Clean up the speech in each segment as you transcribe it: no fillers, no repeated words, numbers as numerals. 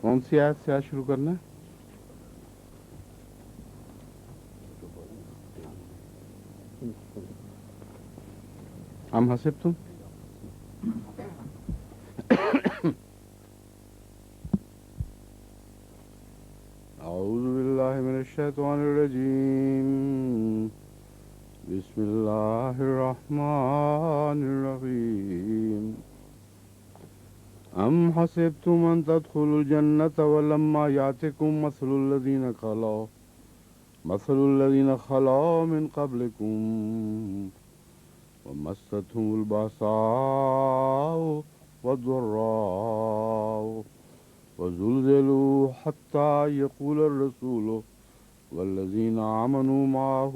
کون سی آیت سے آج شروع کرنا ہے؟ ام حسبتم. اعوذ باللہ من الشیطان الرجیم. بسم اللہ الرحمن الرحیم. ام حسبتم ان تدخلوا الجنة ولما يأتكم مثل الذين خلوا من قبلكم ومستهم البأساء والضراء وزلزلوا حتى يقول الرسول والذين آمنوا معه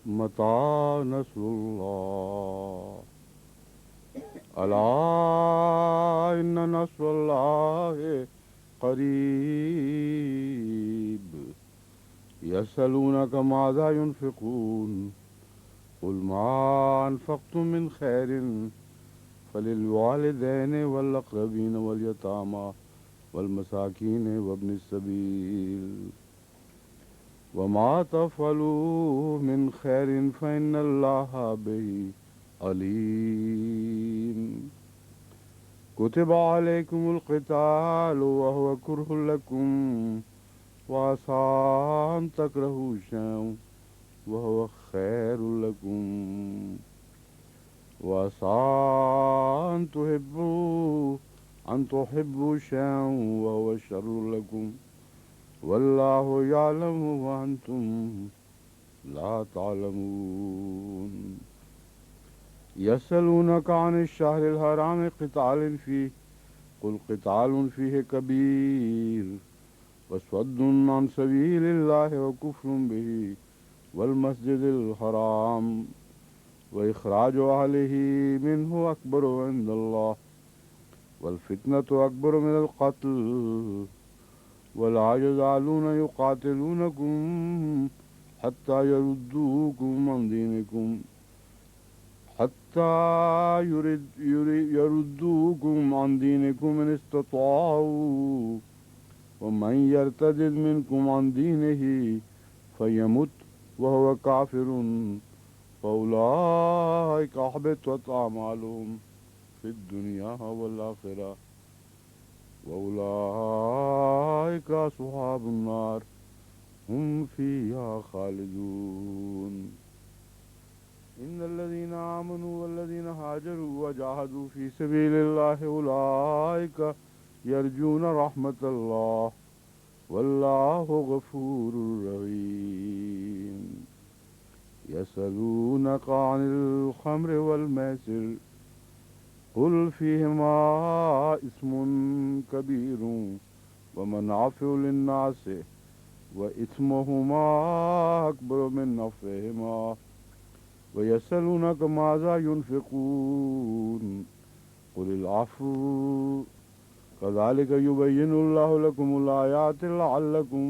متى نصر الله ألا إن نصر الله قريب يسألونك ماذا ينفقون قل ما أنفقتم من خير فللوالدين والأقربين واليتامى والمساكين وابن السبيل وما تفعلوا من خير فإن الله به عليم. كتب عليكم القتال وهو كره لكم وعسى أن تكرهوا شيئا وهو خير لكم وعسى أن تحبوا شيئا وهو شر لكم والله يعلم وأنتم لا تعلمون. يسألونك عن الشهر الحرام قتال فيه قل قتال فيه كبير وصد عن سبيل الله وكفر به والمسجد الحرام وإخراج أهله منه أكبر عند الله والفتنة أكبر من القتل ولا يزالون يقاتلونكم حتى يردوكم عن دينكم إن استطاعوا ومن يرتد منكم عن دينه فيمت وهو كافر فأولئك حبطت أعمالهم في الدنيا والآخرة وأولئك أصحاب النار هم فيها خالدون. إن الذين آمنوا والذين هاجروا وجاهدوا في سبيل الله أولئك يرجون رحمة الله والله غفور رحيم. يسألونك عن الخمر والميسر قل فيهما اسم كبير ومنافع للناس وإثمهما أكبر من نفعهما ويسألونك ماذا ينفقون قل العفو كذلك يبين الله لكم الآيات لعلكم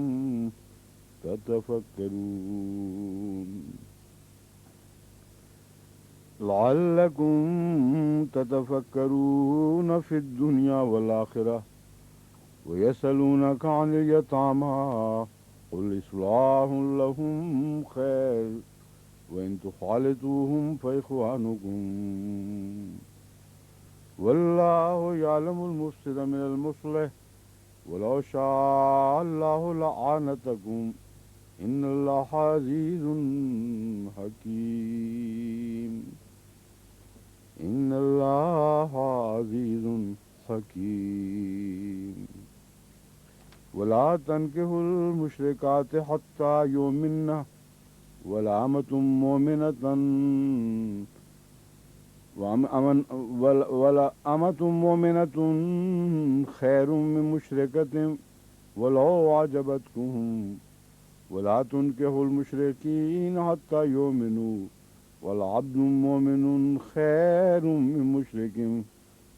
تتفكرون في الدنيا والآخرة. ويسألونك عن اليتامى قل إصلاح لهم خير وإن تخالطوهم فإخوانكم والله يعلم المفسد من المصلح ولو شاء الله لأعنتكم إن الله عزيز حكيم. إن الله عزيز حكيم. ولا تنكحوا المشركات حتى يؤمنن ولا أمة مؤمنة خير من مشركة ولو أعجبتكم ولا تنكحوا المشركين حتى يؤمنوا والعبد مؤمن خير من مشرك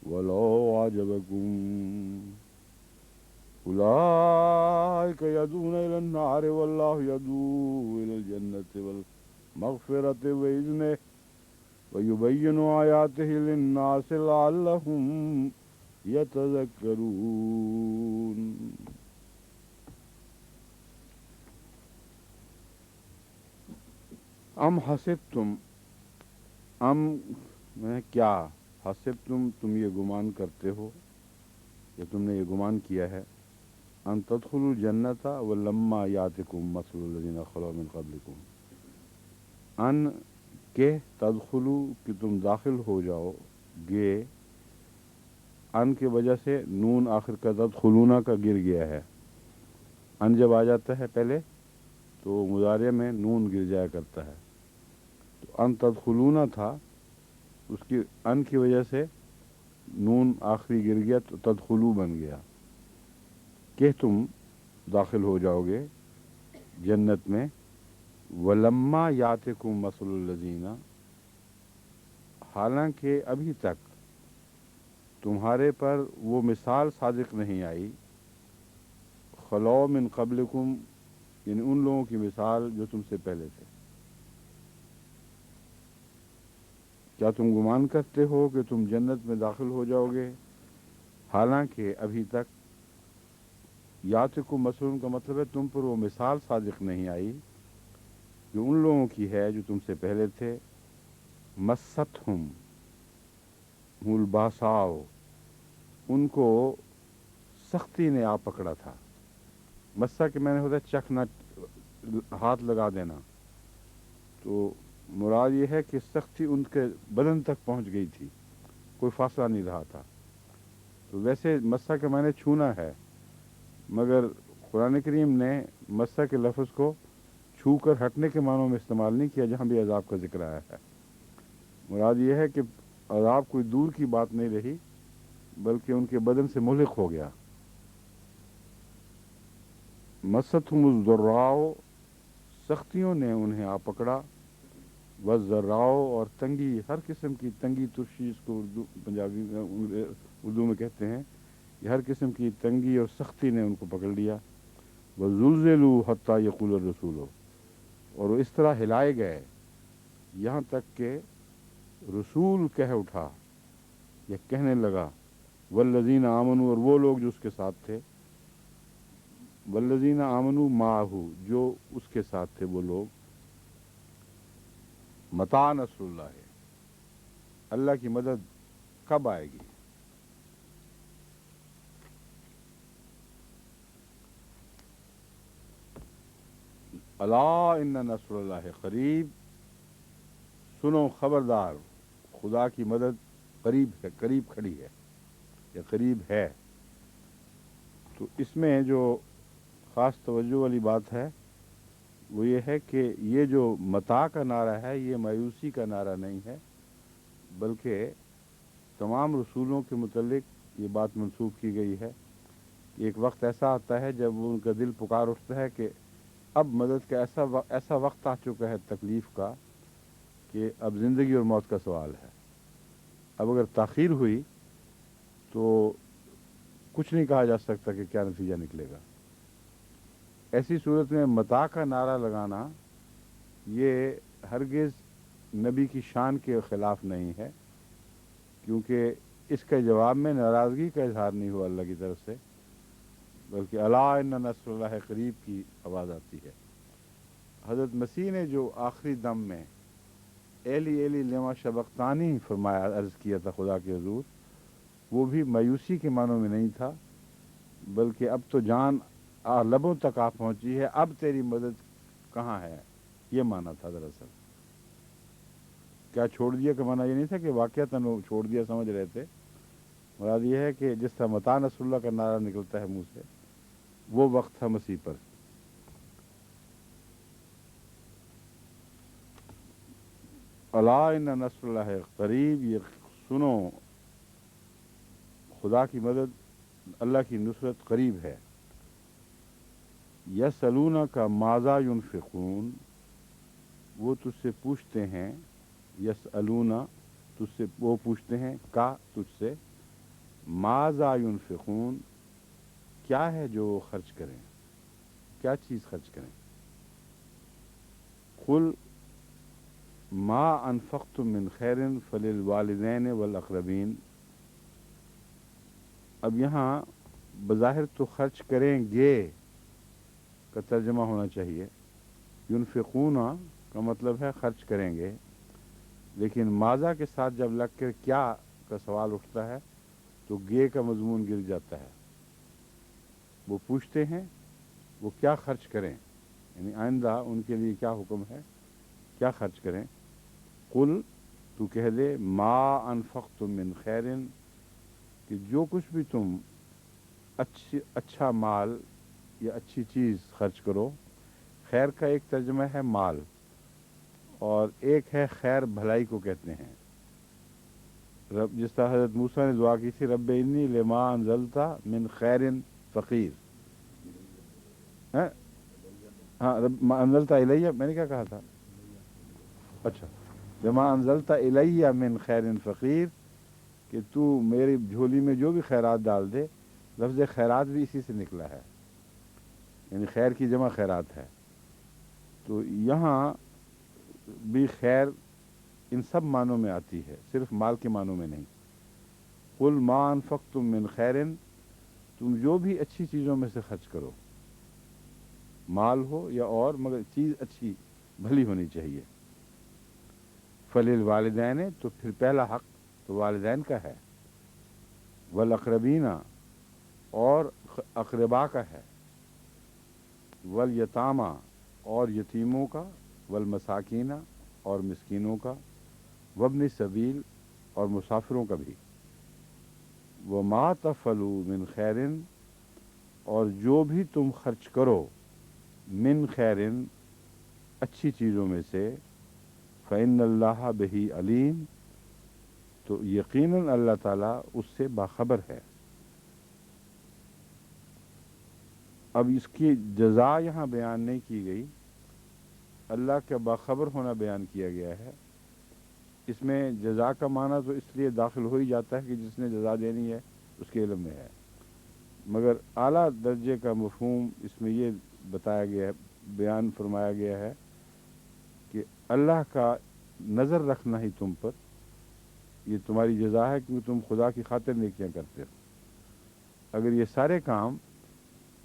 ولو أعجبكم. أولئك يدعون إلى النار والله يدعو إلى الجنة والمغفرة بإذنه ويبين آياته للناس لعلهم يتذكرون. ام حسبتم، ام میں کیا، حسبتم تم یہ گمان کرتے ہو یا تم نے یہ گمان کیا ہے، ان تدخلوا الجنت ولما یاتکم مثل الذین خلو من قبلکم، ان کہ تدخلوا کہ تم داخل ہو جاؤ گے، ان کی وجہ سے نون آخر کا تدخلون کا گر گیا ہے، ان جب آ جاتا ہے پہلے تو مضارع میں نون گر جایا کرتا ہے، تو ان تدخلون تھا، اس کی ان کی وجہ سے نون آخری گر گیا تو تدخلو بن گیا، کہ تم داخل ہو جاؤ گے جنت میں، ولما یاتکم مثل الذین، حالانکہ ابھی تک تمہارے پر وہ مثال صادق نہیں آئی، خلو من قبلکم یعنی ان لوگوں کی مثال جو تم سے پہلے تھے۔ کیا تم گمان کرتے ہو کہ تم جنت میں داخل ہو جاؤ گے حالانکہ ابھی تک، یاتکم مثل کا مطلب ہے تم پر وہ مثال صادق نہیں آئی جو ان لوگوں کی ہے جو تم سے پہلے تھے، مستہم الباساؤ، ان کو سختی نے آ پکڑا تھا، مسا کے میں نے ہوتا ہے چکھنا، ہاتھ لگا دینا، تو مراد یہ ہے کہ سختی ان کے بدن تک پہنچ گئی تھی، کوئی فاصلہ نہیں رہا تھا۔ تو ویسے مسا کے معنی چھونا ہے، مگر قرآن کریم نے مسا کے لفظ کو چھو کر ہٹنے کے معنوں میں استعمال نہیں کیا جہاں بھی عذاب کا ذکر آیا ہے۔ مراد یہ ہے کہ عذاب کوئی دور کی بات نہیں رہی بلکہ ان کے بدن سے ملحق ہو گیا۔ مستہم الضراء، سختیوں نے انہیں آ پکڑا، والضراء اور تنگی، ہر قسم کی تنگی، ترشی اس کو پنجابی میں اردو میں کہتے ہیں، یہ ہر قسم کی تنگی اور سختی نے ان کو پکڑ لیا، وزلزلوا حتی یقول الرسول، اور وہ اس طرح ہلائے گئے یہاں تک کہ رسول کہہ اٹھا یا کہنے لگا، والذین آمنوا، اور وہ لوگ جو اس کے ساتھ تھے، والذین آمنوا معہ، جو اس کے ساتھ تھے وہ لوگ، متی نصر اللہ، اللہ کی مدد کب آئے گی؟ الا ان نصر اللہ قریب، سنو خبردار، خدا کی مدد قریب ہے، قریب کھڑی ہے یا قریب ہے۔ تو اس میں جو خاص توجہ والی بات ہے وہ یہ ہے کہ یہ جو متا کا نعرہ ہے یہ مایوسی کا نعرہ نہیں ہے، بلکہ تمام رسولوں کے متعلق یہ بات منسوب کی گئی ہے کہ ایک وقت ایسا آتا ہے جب ان کا دل پکار اٹھتا ہے کہ اب مدد کا ایسا وقت آ چکا ہے تکلیف کا کہ اب زندگی اور موت کا سوال ہے، اب اگر تاخیر ہوئی تو کچھ نہیں کہا جا سکتا کہ کیا نتیجہ نکلے گا۔ ایسی صورت میں متا کا نعرہ لگانا یہ ہرگز نبی کی شان کے خلاف نہیں ہے، کیونکہ اس کے جواب میں ناراضگی کا اظہار نہیں ہوا اللہ کی طرف سے، بلکہ الا ان نصر اللہ قریب کی آواز آتی ہے۔ حضرت مسیح نے جو آخری دم میں ایلی ایلی لما شبقتانی فرمایا، عرض کیا تھا خدا کے حضور، وہ بھی مایوسی کے معنوں میں نہیں تھا، بلکہ اب تو جان لبوں تک آ پہنچی ہے، اب تیری مدد کہاں ہے، یہ معنی تھا دراصل۔ کیا چھوڑ دیا کا معنی یہ نہیں تھا کہ واقعتاً وہ چھوڑ دیا سمجھ رہے تھے، مراد یہ ہے کہ جس طرح متی نصر اللہ کا نعرہ نکلتا ہے منہ سے، وہ وقت تھا مسیح پر۔ الا ان نصر اللہ قریب، یہ سنو خدا کی مدد، اللہ کی نصرت قریب ہے۔ یسألونک ماذا ینفقون، وہ تجھ سے پوچھتے ہیں، یسألون تجھ سے وہ پوچھتے ہیں، کا تجھ سے، ماذا ینفقون کیا ہے جو خرچ کریں، کیا چیز خرچ کریں، قل ما انفقتم من خیر فللوالدین والاقربین، اب یہاں بظاہر تو خرچ کریں گے کا ترجمہ ہونا چاہیے، ينفقون کا مطلب ہے خرچ کریں گے، لیکن ماذا کے ساتھ جب لگ کر کیا کا سوال اٹھتا ہے تو گے کا مضمون گر جاتا ہے۔ وہ پوچھتے ہیں وہ کیا خرچ کریں، یعنی آئندہ ان کے لیے کیا حکم ہے، کیا خرچ کریں۔ قل تو کہہ دے ما انفقتم من خیر، کہ جو کچھ بھی تم اچھا مال یا اچھی چیز خرچ کرو۔ خیر کا ایک ترجمہ ہے مال، اور ایک ہے خیر بھلائی کو کہتے ہیں۔ رب جس طرح حضرت موسیٰ نے دعا کی تھی رب انی لما انزلت من خیر فقیر، ہاں رب ما انزلت الیہ، میں نے کیا کہا تھا، اچھا لما انزلت الیہ من خیر فقیر، کہ تو میری جھولی میں جو بھی خیرات ڈال دے۔ لفظ خیرات بھی اسی سے نکلا ہے، یعنی خیر کی جمع خیرات ہے۔ تو یہاں بھی خیر ان سب معنوں میں آتی ہے، صرف مال کے معنوں میں نہیں۔ قل ما انفقتم من خیر، تم جو بھی اچھی چیزوں میں سے خرچ کرو، مال ہو یا اور، مگر چیز اچھی بھلی ہونی چاہیے۔ فللوالدین، تو پھر پہلا حق تو والدین کا ہے، والاقربین، اور اقربا کا ہے، والیتامى، اور یتیموں کا، والمساکین، اور مسکینوں کا، وابن السبیل، اور مسافروں کا بھی۔ وما تفعلوا من خیر، اور جو بھی تم خرچ کرو، من خیر اچھی چیزوں میں سے، فإن اللہ بہ علیم، تو یقیناً اللہ تعالیٰ اس سے باخبر ہے۔ اب اس کی جزا یہاں بیان نہیں کی گئی، اللہ کا باخبر ہونا بیان کیا گیا ہے۔ اس میں جزا کا معنی تو اس لیے داخل ہو ہی جاتا ہے کہ جس نے جزا دینی ہے اس کے علم میں ہے، مگر اعلیٰ درجے کا مفہوم اس میں یہ بتایا گیا ہے، بیان فرمایا گیا ہے کہ اللہ کا نظر رکھنا ہی تم پر یہ تمہاری جزا ہے، کیونکہ تم خدا کی خاطر نیکیاں کرتے ہو۔ اگر یہ سارے کام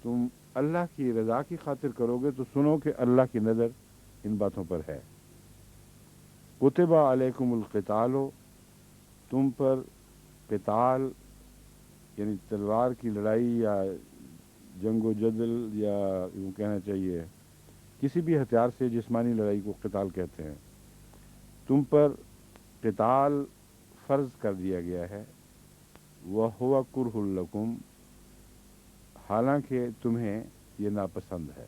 تم اللہ کی رضا کی خاطر کرو گے تو سنو کہ اللہ کی نظر ان باتوں پر ہے۔ کتب علیکم القتال، تم پر قتال یعنی تلوار کی لڑائی یا جنگ و جدل، یا یوں کہنا چاہیے کسی بھی ہتھیار سے جسمانی لڑائی کو قتال کہتے ہیں، تم پر قتال فرض کر دیا گیا ہے۔ وَهُوَ كُرْهٌ لَكُمْ، حالانکہ تمہیں یہ ناپسند ہے۔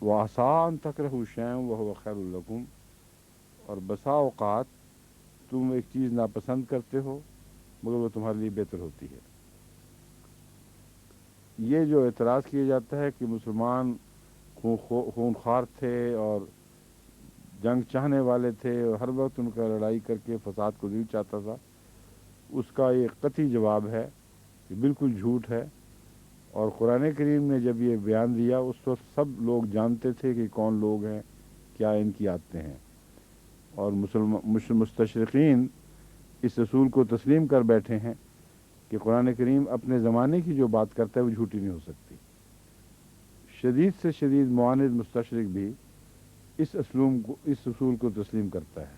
وَعَسَىٰ أَن تَكْرَهُوا شَيْئًا وَهُوَ خَيْرٌ لَكُمْ، اور بسا اوقات تم ایک چیز ناپسند کرتے ہو مگر وہ تمہارے لیے بہتر ہوتی ہے۔ یہ جو اعتراض کیا جاتا ہے کہ مسلمان خونخوار تھے اور جنگ چاہنے والے تھے اور ہر وقت ان کا لڑائی کر کے فساد کو دل چاہتا تھا، اس کا یہ قطعی جواب ہے کہ بالکل جھوٹ ہے۔ اور قرآن کریم نے جب یہ بیان دیا اس وقت سب لوگ جانتے تھے کہ کون لوگ ہیں، کیا ان کی عادتیں ہیں، اور مستشرقین اس اصول کو تسلیم کر بیٹھے ہیں کہ قرآن کریم اپنے زمانے کی جو بات کرتا ہے وہ جھوٹی نہیں ہو سکتی۔ شدید سے شدید معاند مستشرق بھی اس اصول کو تسلیم کرتا ہے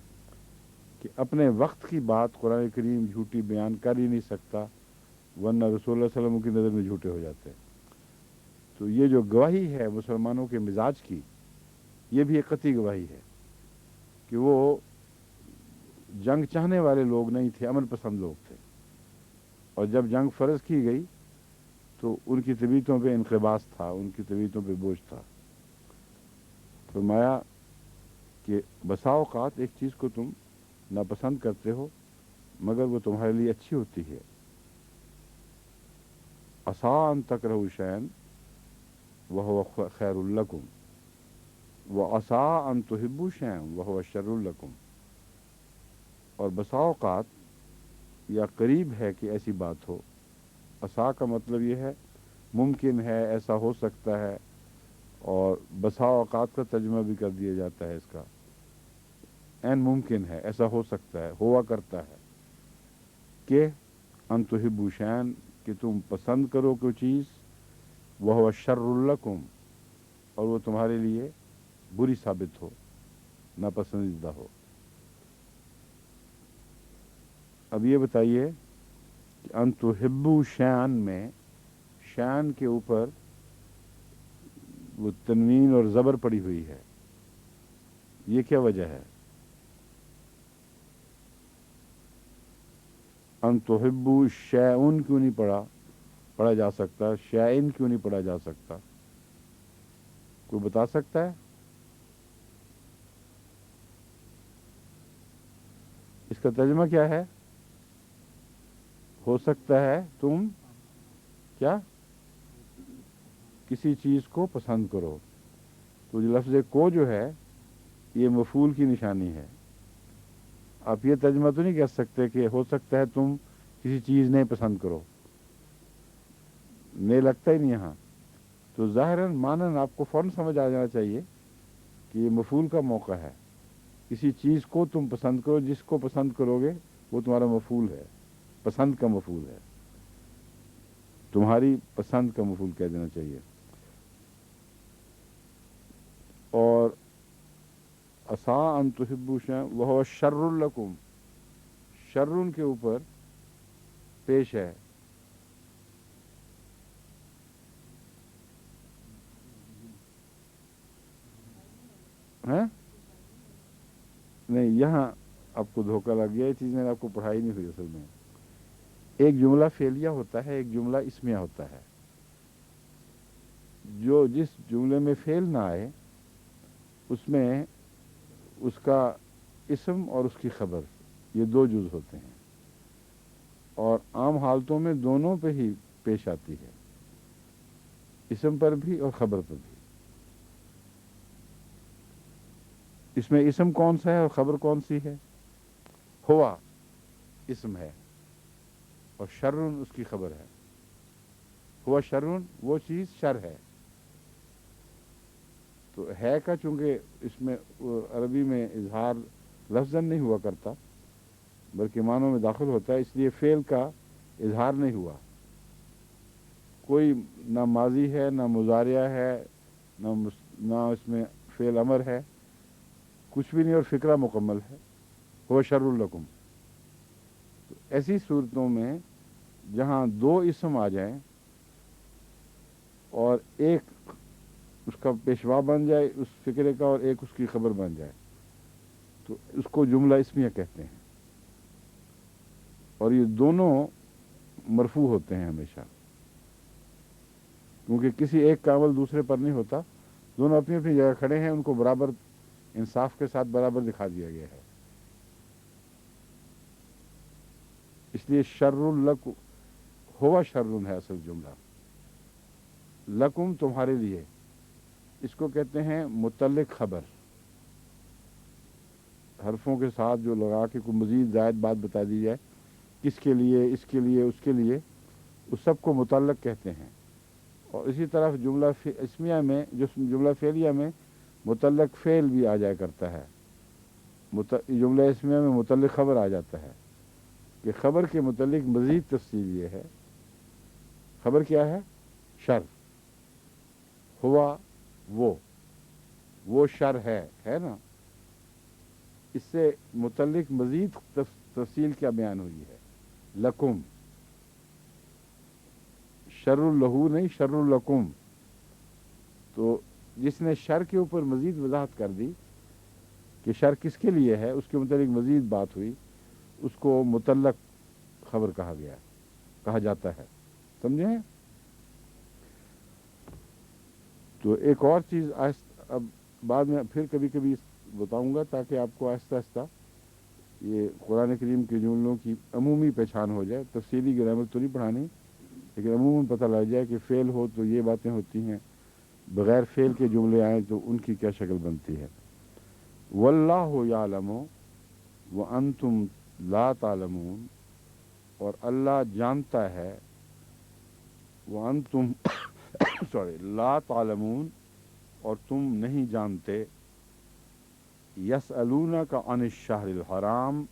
کہ اپنے وقت کی بات قرآن کریم جھوٹی بیان کر ہی نہیں سکتا، ورنہ رسول اللہ صلی اللہ علیہ وسلم کی نظر میں جھوٹے ہو جاتے ہیں۔ تو یہ جو گواہی ہے مسلمانوں کے مزاج کی، یہ بھی ایک قطعی گواہی ہے کہ وہ جنگ چاہنے والے لوگ نہیں تھے، امن پسند لوگ تھے، اور جب جنگ فرض کی گئی تو ان کی طبیعتوں پہ انقباض تھا، ان کی طبیعتوں پہ بوجھ تھا۔ فرمایا کہ بسا اوقات ایک چیز کو تم ناپسند کرتے ہو مگر وہ تمہارے لیے اچھی ہوتی ہے۔ عَسَىٰ أَن تَكْرَهُوا شَيْئًا وَهُوَ خَيْرٌ لَكُمْ وَعَسَىٰ أَن تُحِبُّوا شَيْئًا وَهُوَ شَرٌّ لَكُمْ، اور بسا اوقات یا قریب ہے کہ ایسی بات ہو۔ عَسَىٰ کا مطلب یہ ہے ممکن ہے، ایسا ہو سکتا ہے، اور بسا اوقات کا ترجمہ بھی کر دیا جاتا ہے اس کا، این ممکن ہے، ایسا ہو سکتا ہے، ہوا کرتا ہے۔ کہ ان تحبوا شیئا کہ تم پسند کرو کوئی چیز، وہو شر لکم اور وہ تمہارے لیے بری ثابت ہو، ناپسندیدہ ہو۔ اب یہ بتائیے کہ ان تحبوا شیئا میں شیئا کے اوپر وہ تنوین اور زبر پڑی ہوئی ہے، یہ کیا وجہ ہے؟ ان تحبوا شیئن کیوں نہیں پڑھا جا سکتا؟ شیئن کیوں نہیں پڑھا جا سکتا؟ کوئی بتا سکتا ہے؟ اس کا ترجمہ کیا ہے؟ ہو سکتا ہے تم کیا کسی چیز کو پسند کرو، تو لفظ کو جو ہے یہ مفعول کی نشانی ہے۔ آپ یہ ترجمہ تو نہیں کہہ سکتے کہ ہو سکتا ہے تم کسی چیز نہیں پسند کرو، نہیں لگتا ہی نہیں یہاں، تو ظاہراً مانن آپ کو فوراً سمجھ آ جانا چاہیے کہ یہ مفعول کا موقع ہے۔ کسی چیز کو تم پسند کرو، جس کو پسند کرو گے وہ تمہارا مفعول ہے، پسند کا مفعول ہے، تمہاری پسند کا مفعول کہہ دینا چاہیے۔ اور عسیٰ ان تحبوا شیئا وہو شر لکم، شرن کے اوپر پیش ہے، نہیں یہاں آپ کو دھوکہ لگ گیا، یہ چیز میں نے آپ کو پڑھائی نہیں ہوئی اصل میں۔ ایک جملہ فعلیہ ہوتا ہے، ایک جملہ اسمیہ ہوتا ہے۔ جو جس جملے میں فعل نہ آئے اس میں اس کا اسم اور اس کی خبر، یہ دو جز ہوتے ہیں، اور عام حالتوں میں دونوں پہ ہی پیش آتی ہے، اسم پر بھی اور خبر پر بھی۔ اس میں اسم کون سا ہے اور خبر کون سی ہے؟ ہوا اسم ہے اور شرن اس کی خبر ہے۔ ہوا شرن وہ چیز شر ہے، تو ہے کا چونکہ اس میں عربی میں اظہار لفظاً نہیں ہوا کرتا بلکہ معنوں میں داخل ہوتا ہے، اس لیے فعل کا اظہار نہیں ہوا، کوئی نہ ماضی ہے نہ مضارعہ ہے نہ اس میں فعل امر ہے، کچھ بھی نہیں، اور فکرہ مکمل ہے، ہوا شر لکم۔ تو ایسی صورتوں میں جہاں دو اسم آ جائیں اور ایک اس کا پیشوا بن جائے اس فکرے کا اور ایک اس کی خبر بن جائے تو اس کو جملہ اسمیہ کہتے ہیں، اور یہ دونوں مرفوع ہوتے ہیں ہمیشہ، کیونکہ کسی ایک کا عمل دوسرے پر نہیں ہوتا، دونوں اپنی اپنی جگہ کھڑے ہیں، ان کو برابر انصاف کے ساتھ برابر دکھا دیا گیا ہے۔ اس لیے شر لکم، ہوا شرن ہے اصل جملہ، لکم تمہارے لیے، اس کو کہتے ہیں متعلق خبر، حرفوں کے ساتھ جو لگا کے کوئی مزید زائد بات بتا دی جائے، کس کے لیے، اس کے لیے، اس کے لیے، اس سب کو متعلق کہتے ہیں۔ اور اسی طرح جملہ اسمیہ میں، جو جملہ فعلیہ میں متعلق فعل بھی آ جایا کرتا ہے، جملہ اسمیہ میں متعلق خبر آ جاتا ہے، کہ خبر کے متعلق مزید تفصیل یہ ہے، خبر کیا ہے؟ شر، ہوا وہ شر ہے نا، اس سے متعلق مزید تفصیل کیا بیان ہوئی ہے؟ لکم، شر لہو نہیں، شر لکم۔ تو جس نے شر کے اوپر مزید وضاحت کر دی کہ شر کس کے لیے ہے، اس کے متعلق مزید بات ہوئی، اس کو متعلق خبر کہا جاتا ہے، سمجھے ہیں؟ تو ایک اور چیز اب بعد میں پھر کبھی کبھی بتاؤں گا تاکہ آپ کو آہستہ آہستہ یہ قرآن کریم کے جملوں کی عمومی پہچان ہو جائے، تفصیلی گرامر تو نہیں پڑھانی، لیکن عموماً پتہ لگ جائے کہ فعل ہو تو یہ باتیں ہوتی ہیں، بغیر فعل کے جملے آئیں تو ان کی کیا شکل بنتی ہے۔ واللہ یعلم وانتم لا تعلمون، اور اللہ جانتا ہے، وانتم لا تعلمون، اور تم نہیں جانتے، یسألونک عن الشہر الحرام،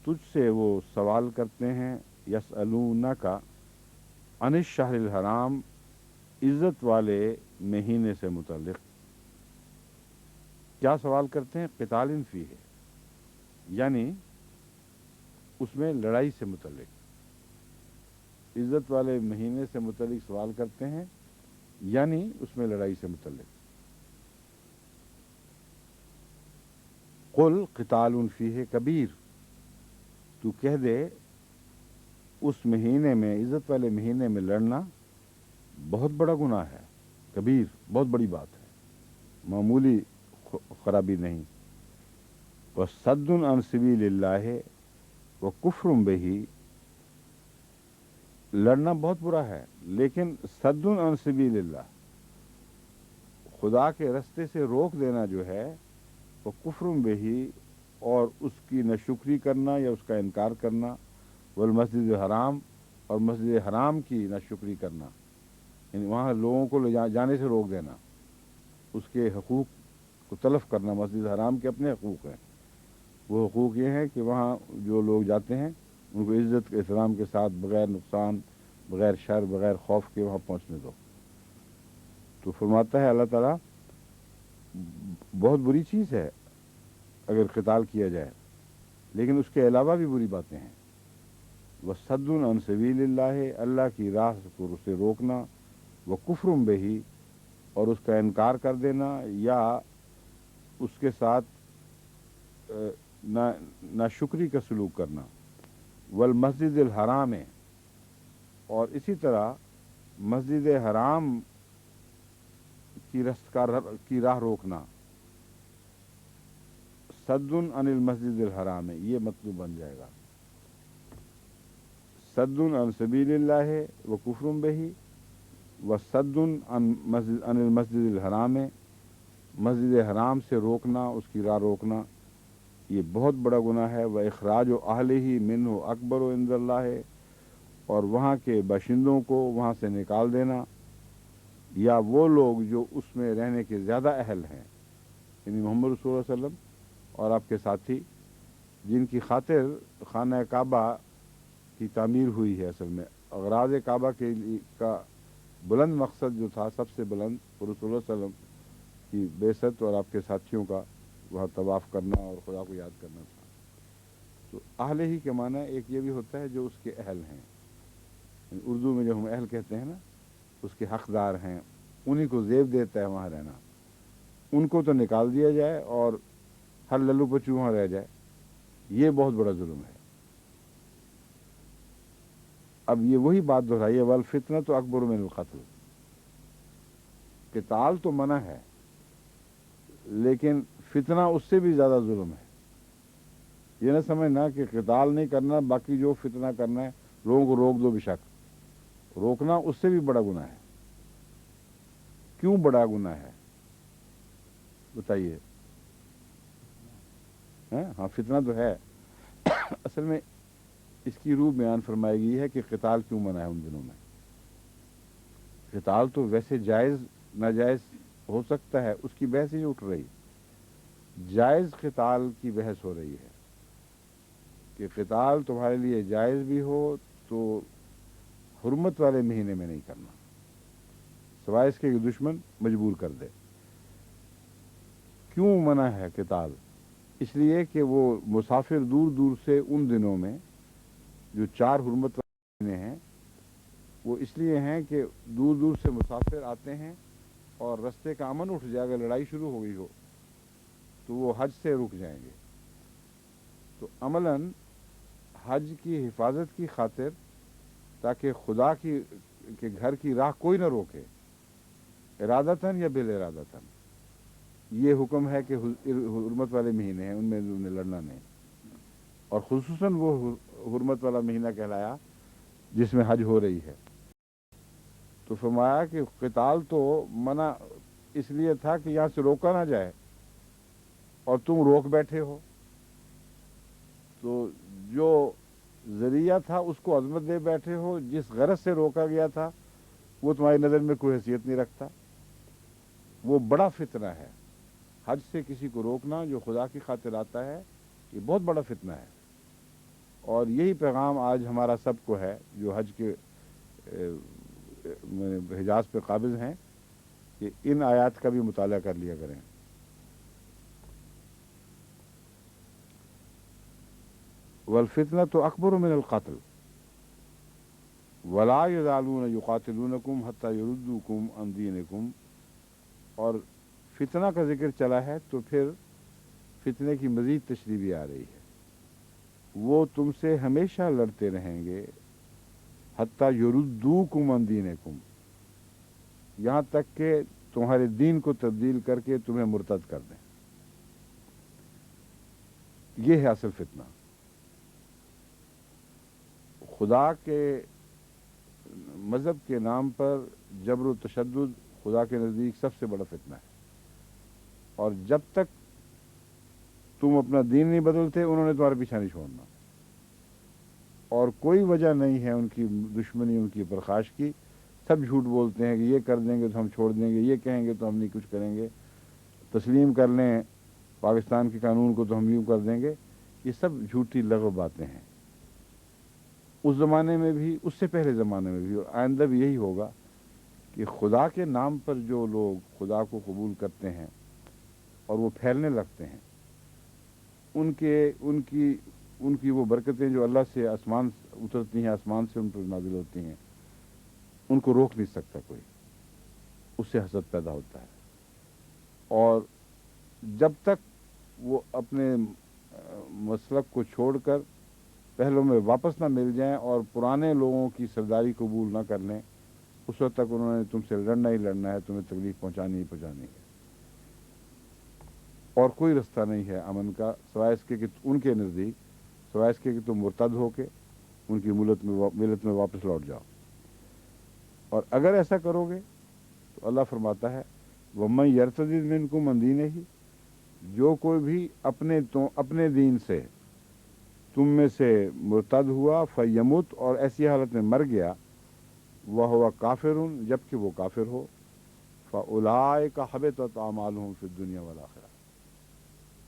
تجھ سے وہ سوال کرتے ہیں، یسألونک عن الشہر الحرام، عزت والے مہینے سے متعلق. کیا سوال کرتے ہیں؟ قتال فیہ، یعنی اس میں لڑائی سے متعلق، عزت والے مہینے سے متعلق سوال کرتے ہیں، یعنی اس میں لڑائی سے متعلق. قل قتال فیہ کبیر، تو کہہ دے اس مہینے میں، عزت والے مہینے میں لڑنا بہت بڑا گناہ ہے، کبیر، بہت بڑی بات ہے، معمولی خرابی نہیں. وصد عن سبیل اللہ وکفر بہ، لڑنا بہت برا ہے، لیکن صد عن سبیل اللہ، خدا کے رستے سے روک دینا جو ہے وہ کفر بہ، اور اس کی ناشکری کرنا یا اس کا انکار کرنا، والمسجد الحرام، اور مسجد حرام کی ناشکری کرنا، یعنی وہاں لوگوں کو جانے سے روک دینا، اس کے حقوق کو تلف کرنا. مسجد حرام کے اپنے حقوق ہیں، وہ حقوق یہ ہیں کہ وہاں جو لوگ جاتے ہیں ان کو عزت احترام کے ساتھ، بغیر نقصان، بغیر شر، بغیر خوف کے وہاں پہنچنے دو. تو فرماتا ہے اللہ تعالیٰ بہت بری چیز ہے اگر قتال کیا جائے، لیکن اس کے علاوہ بھی بری باتیں ہیں. وصد عن سبیل اللہ، اللہ کی راہ کو اسے روکنا، وکفر بہ، اور اس کا انکار کر دینا یا اس کے ساتھ ناشکری کا سلوک کرنا. والمسجد الحرام، اور اسی طرح مسجد حرام کی راہ روکنا. صد عن المسجد الحرام، یہ مطلوب بن جائے گا. صد عن سبیل اللہ وکفر بہ، وصد عن المسجد الحرام، مسجد حرام سے روکنا، اس کی راہ روکنا، یہ بہت بڑا گناہ ہے. وَإِخْرَاجُ أَهْلِهِ مِنْهُ أَكْبَرُ عِندَ اللَّهِ، اور وہاں کے باشندوں کو وہاں سے نکال دینا، یا وہ لوگ جو اس میں رہنے کے زیادہ اہل ہیں، یعنی محمد رسول اللہ علیہ وسلم اور آپ کے ساتھی، جن کی خاطر خانہ کعبہ کی تعمیر ہوئی ہے. اصل میں اغراض کعبہ کا بلند مقصد جو تھا، سب سے بلند، رسول اللہ علیہ وسلم کی بعثت اور آپ کے ساتھیوں کا وہاں طواف کرنا اور خدا کو یاد کرنا تھا. تو اہل ہی کے معنی ایک یہ بھی ہوتا ہے جو اس کے اہل ہیں، اردو میں جو ہم اہل کہتے ہیں نا، اس کے حقدار ہیں، انہی کو زیب دیتا ہے وہاں رہنا. ان کو تو نکال دیا جائے اور ہر للو پچو وہاں رہ جائے، یہ بہت بڑا ظلم ہے. اب یہ وہی بات دہرائی ہے، والفتنۃ اکبر من القتل، قتال تو منع ہے لیکن فتنہ اس سے بھی زیادہ ظلم ہے. یہ نہ سمجھنا کہ قتال نہیں کرنا، باقی جو فتنہ کرنا ہے لوگوں کو روک دو، بشک روکنا اس سے بھی بڑا گناہ ہے. کیوں بڑا گناہ ہے بتائیے؟ ہاں فتنہ تو ہے. اصل میں اس کی روح بیان فرمائی گئی ہے کہ قتال کیوں منع ہے ان دنوں میں. قتال تو ویسے جائز ناجائز ہو سکتا ہے، اس کی بحث ہی اٹھ رہی. جائز قتال کی بحث ہو رہی ہے کہ قتال تمہارے لیے جائز بھی ہو تو حرمت والے مہینے میں نہیں کرنا، سوائے اس کے کہ دشمن مجبور کر دے. کیوں منع ہے قتال؟ اس لیے کہ وہ مسافر دور دور سے ان دنوں میں، جو 4 حرمت والے مہینے ہیں، وہ اس لیے ہیں کہ دور دور سے مسافر آتے ہیں اور رستے کا امن اٹھ جائے، اگر لڑائی شروع ہو گئی ہو تو وہ حج سے رک جائیں گے. تو عملاً حج کی حفاظت کی خاطر، تاکہ خدا کے گھر کی راہ کوئی نہ روکے، ارادتاً یا بل ارادتاً، یہ حکم ہے کہ حرمت والے مہینے ہیں ان میں انہیں لڑنا نہیں. اور خصوصاً وہ حرمت والا مہینہ کہلایا جس میں حج ہو رہی ہے. تو فرمایا کہ قتال تو منع اس لیے تھا کہ یہاں سے روکا نہ جائے، اور تم روک بیٹھے ہو، تو جو ذریعہ تھا اس کو عظمت دے بیٹھے ہو، جس غرض سے روکا گیا تھا وہ تمہاری نظر میں کوئی حیثیت نہیں رکھتا. وہ بڑا فتنہ ہے. حج سے کسی کو روکنا جو خدا کی خاطر آتا ہے، یہ بہت بڑا فتنہ ہے. اور یہی پیغام آج ہمارا سب کو ہے جو حج کے حجاز پہ قابض ہیں کہ ان آیات کا بھی مطالعہ کر لیا کریں. والفتنة اکبر من القتل ولا يزالون يقاتلونكم حتى يردوكم عن دينكم. اور فتنہ کا ذکر چلا ہے تو پھر فتنے کی مزید تشریح بھی آ رہی ہے. وہ تم سے ہمیشہ لڑتے رہیں گے حتیٰ یردوکم عن دینکم، یہاں تک کہ تمہارے دین کو تبدیل کر کے تمہیں مرتد کر دیں. یہ ہے اصل فتنہ. خدا کے مذہب کے نام پر جبر و تشدد خدا کے نزدیک سب سے بڑا فتنہ ہے. اور جب تک تم اپنا دین نہیں بدلتے انہوں نے تمہارا پیچھا نہیں چھوڑنا. اور کوئی وجہ نہیں ہے ان کی دشمنی، ان کی پرخاش کی. سب جھوٹ بولتے ہیں کہ یہ کر دیں گے تو ہم چھوڑ دیں گے، یہ کہیں گے تو ہم نہیں کچھ کریں گے، تسلیم کر لیں پاکستان کے قانون کو تو ہم یوں کر دیں گے. یہ سب جھوٹی لغو باتیں ہیں. اس زمانے میں بھی، اس سے پہلے زمانے میں بھی، اور آئندہ بھی یہی ہوگا کہ خدا کے نام پر جو لوگ خدا کو قبول کرتے ہیں اور وہ پھیلنے لگتے ہیں، ان کی وہ برکتیں جو اللہ سے آسمان اترتی ہیں، آسمان سے ان پر نازل ہوتی ہیں، ان کو روک نہیں سکتا کوئی. اس سے حسد پیدا ہوتا ہے. اور جب تک وہ اپنے مسلک کو چھوڑ کر پہلوں میں واپس نہ مل جائیں اور پرانے لوگوں کی سرداری قبول نہ کر لیں، اس وقت تک انہوں نے تم سے لڑنا ہی لڑنا ہے، تمہیں تکلیف پہنچانی ہی پہنچانی ہے. اور کوئی رستہ نہیں ہے امن کا سوائے اس کے کہ ان کے نزدیک سوائے اس کے کہ تم مرتد ہو کے ان کی ملت میں واپس لوٹ جاؤ. اور اگر ایسا کرو گے تو اللہ فرماتا ہے وَمَن يَرْتَدِدْ مِنْكُمْ عَنْ دِينِهِ، جو کوئی بھی اپنے دین سے تم میں سے مرتد ہوا فیمت، اور ایسی حالت میں مر گیا، وَهُوَ کافر، جبکہ وہ کافر ہو، فَأُولَٰئِکَ حَبِطَتْ أَعْمَالُهُمْ فِي الدُّنْيَا وَالْآخِرَةِ،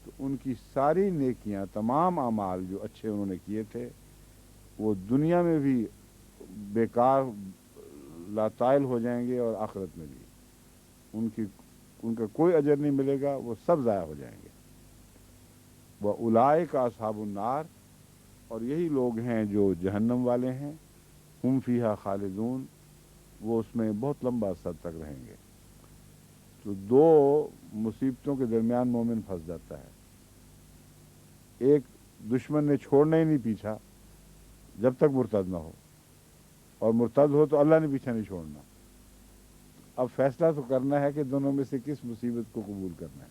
تو ان کی ساری نیکیاں، تمام اعمال جو اچھے انہوں نے کیے تھے، وہ دنیا میں بھی بیکار لاتائل ہو جائیں گے اور آخرت میں بھی ان کا کوئی اجر نہیں ملے گا، وہ سب ضائع ہو جائیں گے. وَأُولَٰئِکَ أَصْحَابُ النَّارِ، اور یہی لوگ ہیں جو جہنم والے ہیں. ہم فیہا خالدون، وہ اس میں بہت لمبا عرصہ تک رہیں گے. تو دو مصیبتوں کے درمیان مومن پھنس جاتا ہے. ایک، دشمن نے چھوڑنا ہی نہیں پیچھا جب تک مرتد نہ ہو، اور مرتد ہو تو اللہ نے پیچھا نہیں چھوڑنا. اب فیصلہ تو کرنا ہے کہ دونوں میں سے کس مصیبت کو قبول کرنا ہے.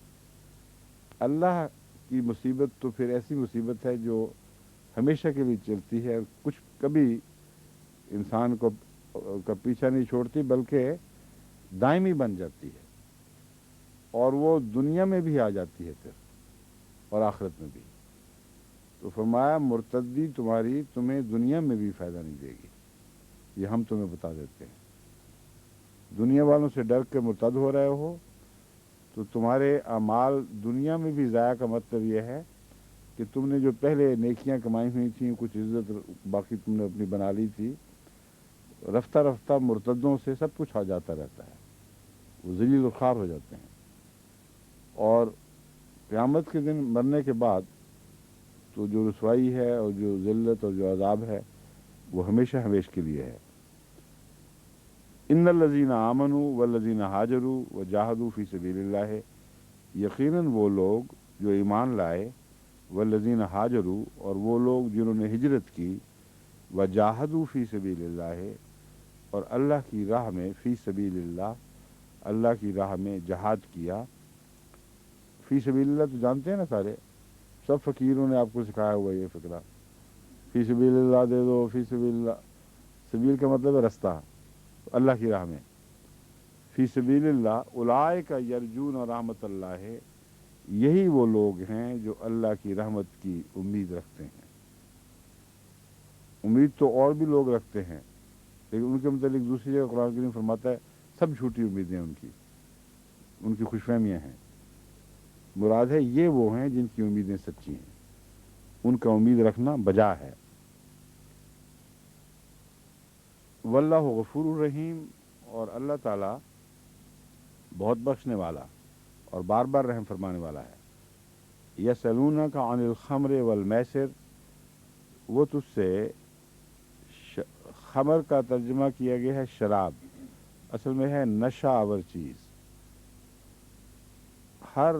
اللہ کی مصیبت تو پھر ایسی مصیبت ہے جو ہمیشہ کے لیے چلتی ہے، کچھ کبھی انسان کو کا پیچھا نہیں چھوڑتی بلکہ دائمی بن جاتی ہے، اور وہ دنیا میں بھی آ جاتی ہے پھر، اور آخرت میں بھی. تو فرمایا مرتدی تمہیں دنیا میں بھی فائدہ نہیں دے گی. یہ ہم تمہیں بتا دیتے ہیں. دنیا والوں سے ڈر کے مرتد ہو رہے ہو تو تمہارے اعمال دنیا میں بھی ضائع کا مطلب یہ ہے کہ تم نے جو پہلے نیکیاں کمائی ہوئی تھیں، کچھ عزت باقی تم نے اپنی بنا لی تھی، رفتہ رفتہ مرتدوں سے سب کچھ آ جاتا رہتا ہے. وہ ذلیل و خوار ہو جاتے ہیں. اور قیامت کے دن مرنے کے بعد تو جو رسوائی ہے اور جو ذلت اور جو عذاب ہے وہ ہمیشہ ہمیش کے لیے ہے. ان الذین آمنوا والذین ہاجروا وجاہدوا فی سبیل اللہ، یقیناً وہ لوگ جو ایمان لائے، والذین ہاجروا، اور وہ لوگ جنہوں نے ہجرت کی، وجاہدوا فی سبیل اللہ، اور اللہ کی راہ میں، فی سبیل اللہ، اللہ کی راہ میں جہاد کیا. فی سبیل اللہ تو جانتے ہیں نا سارے، سب فقیروں نے آپ کو سکھایا ہوا یہ فقرہ، فی سبیل اللہ دے دو، فی سبیل اللہ. سبیل کا مطلب ہے رستہ، اللہ کی راہ میں. فی سبیل اللہ اولئک یرجون رحمت اللہ، یہی وہ لوگ ہیں جو اللہ کی رحمت کی امید رکھتے ہیں. امید تو اور بھی لوگ رکھتے ہیں، لیکن ان کے متعلق دوسری جگہ قرآن کریم فرماتا ہے سب جھوٹی امیدیں ان کی خوش فہمیاں ہیں. مراد ہے یہ وہ ہیں جن کی امیدیں سچی ہیں، ان کا امید رکھنا بجا ہے. واللہ غفور الرحیم، اور اللہ تعالیٰ بہت بخشنے والا اور بار بار رحم فرمانے والا ہے۔ یسألونک عن الخمر والمیسر، وہ تجھ سے خمر کا ترجمہ کیا گیا ہے شراب، اصل میں ہے نشہ آور چیز، ہر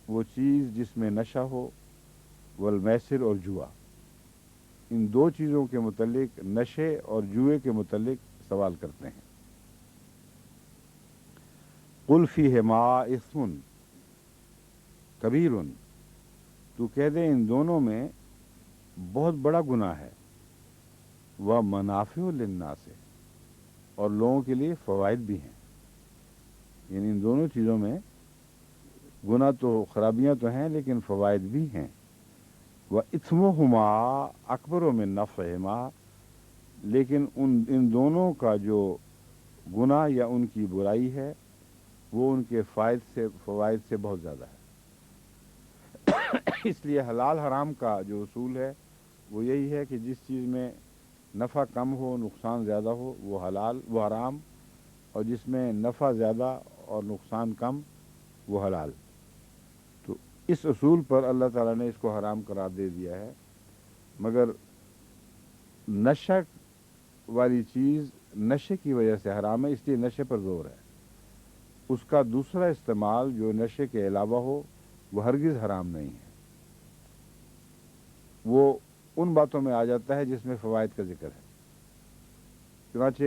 وہ چیز جس میں نشہ ہو، والمیسر اور جوا، ان دو چیزوں کے متعلق، نشے اور جوئے کے متعلق سوال کرتے ہیں۔ قل فیہما اثم کبیر، تو کہہ دے ان دونوں میں بہت بڑا گناہ ہے، وہ منافع للناس، اور لوگوں کے لیے فوائد بھی ہیں، یعنی ان دونوں چیزوں میں گناہ تو، خرابیاں تو ہیں لیکن فوائد بھی ہیں۔ وَإِثْمُهُمَا أَكْبَرُ مِن نَفْعِهِمَا، لیکن ان دونوں کا جو گناہ یا ان کی برائی ہے وہ ان کے فوائد سے بہت زیادہ ہے۔ اس لیے حلال حرام کا جو اصول ہے وہ یہی ہے کہ جس چیز میں نفع کم ہو، نقصان زیادہ ہو، وہ حلال، وہ حرام، اور جس میں نفع زیادہ اور نقصان کم، وہ حلال۔ تو اس اصول پر اللہ تعالیٰ نے اس کو حرام قرار دے دیا ہے، مگر نشہ والی چیز نشے کی وجہ سے حرام ہے، اس لیے نشے پر زور ہے۔ اس کا دوسرا استعمال جو نشے کے علاوہ ہو وہ ہرگز حرام نہیں ہے، وہ ان باتوں میں آ جاتا ہے جس میں فوائد کا ذکر ہے۔ چنانچہ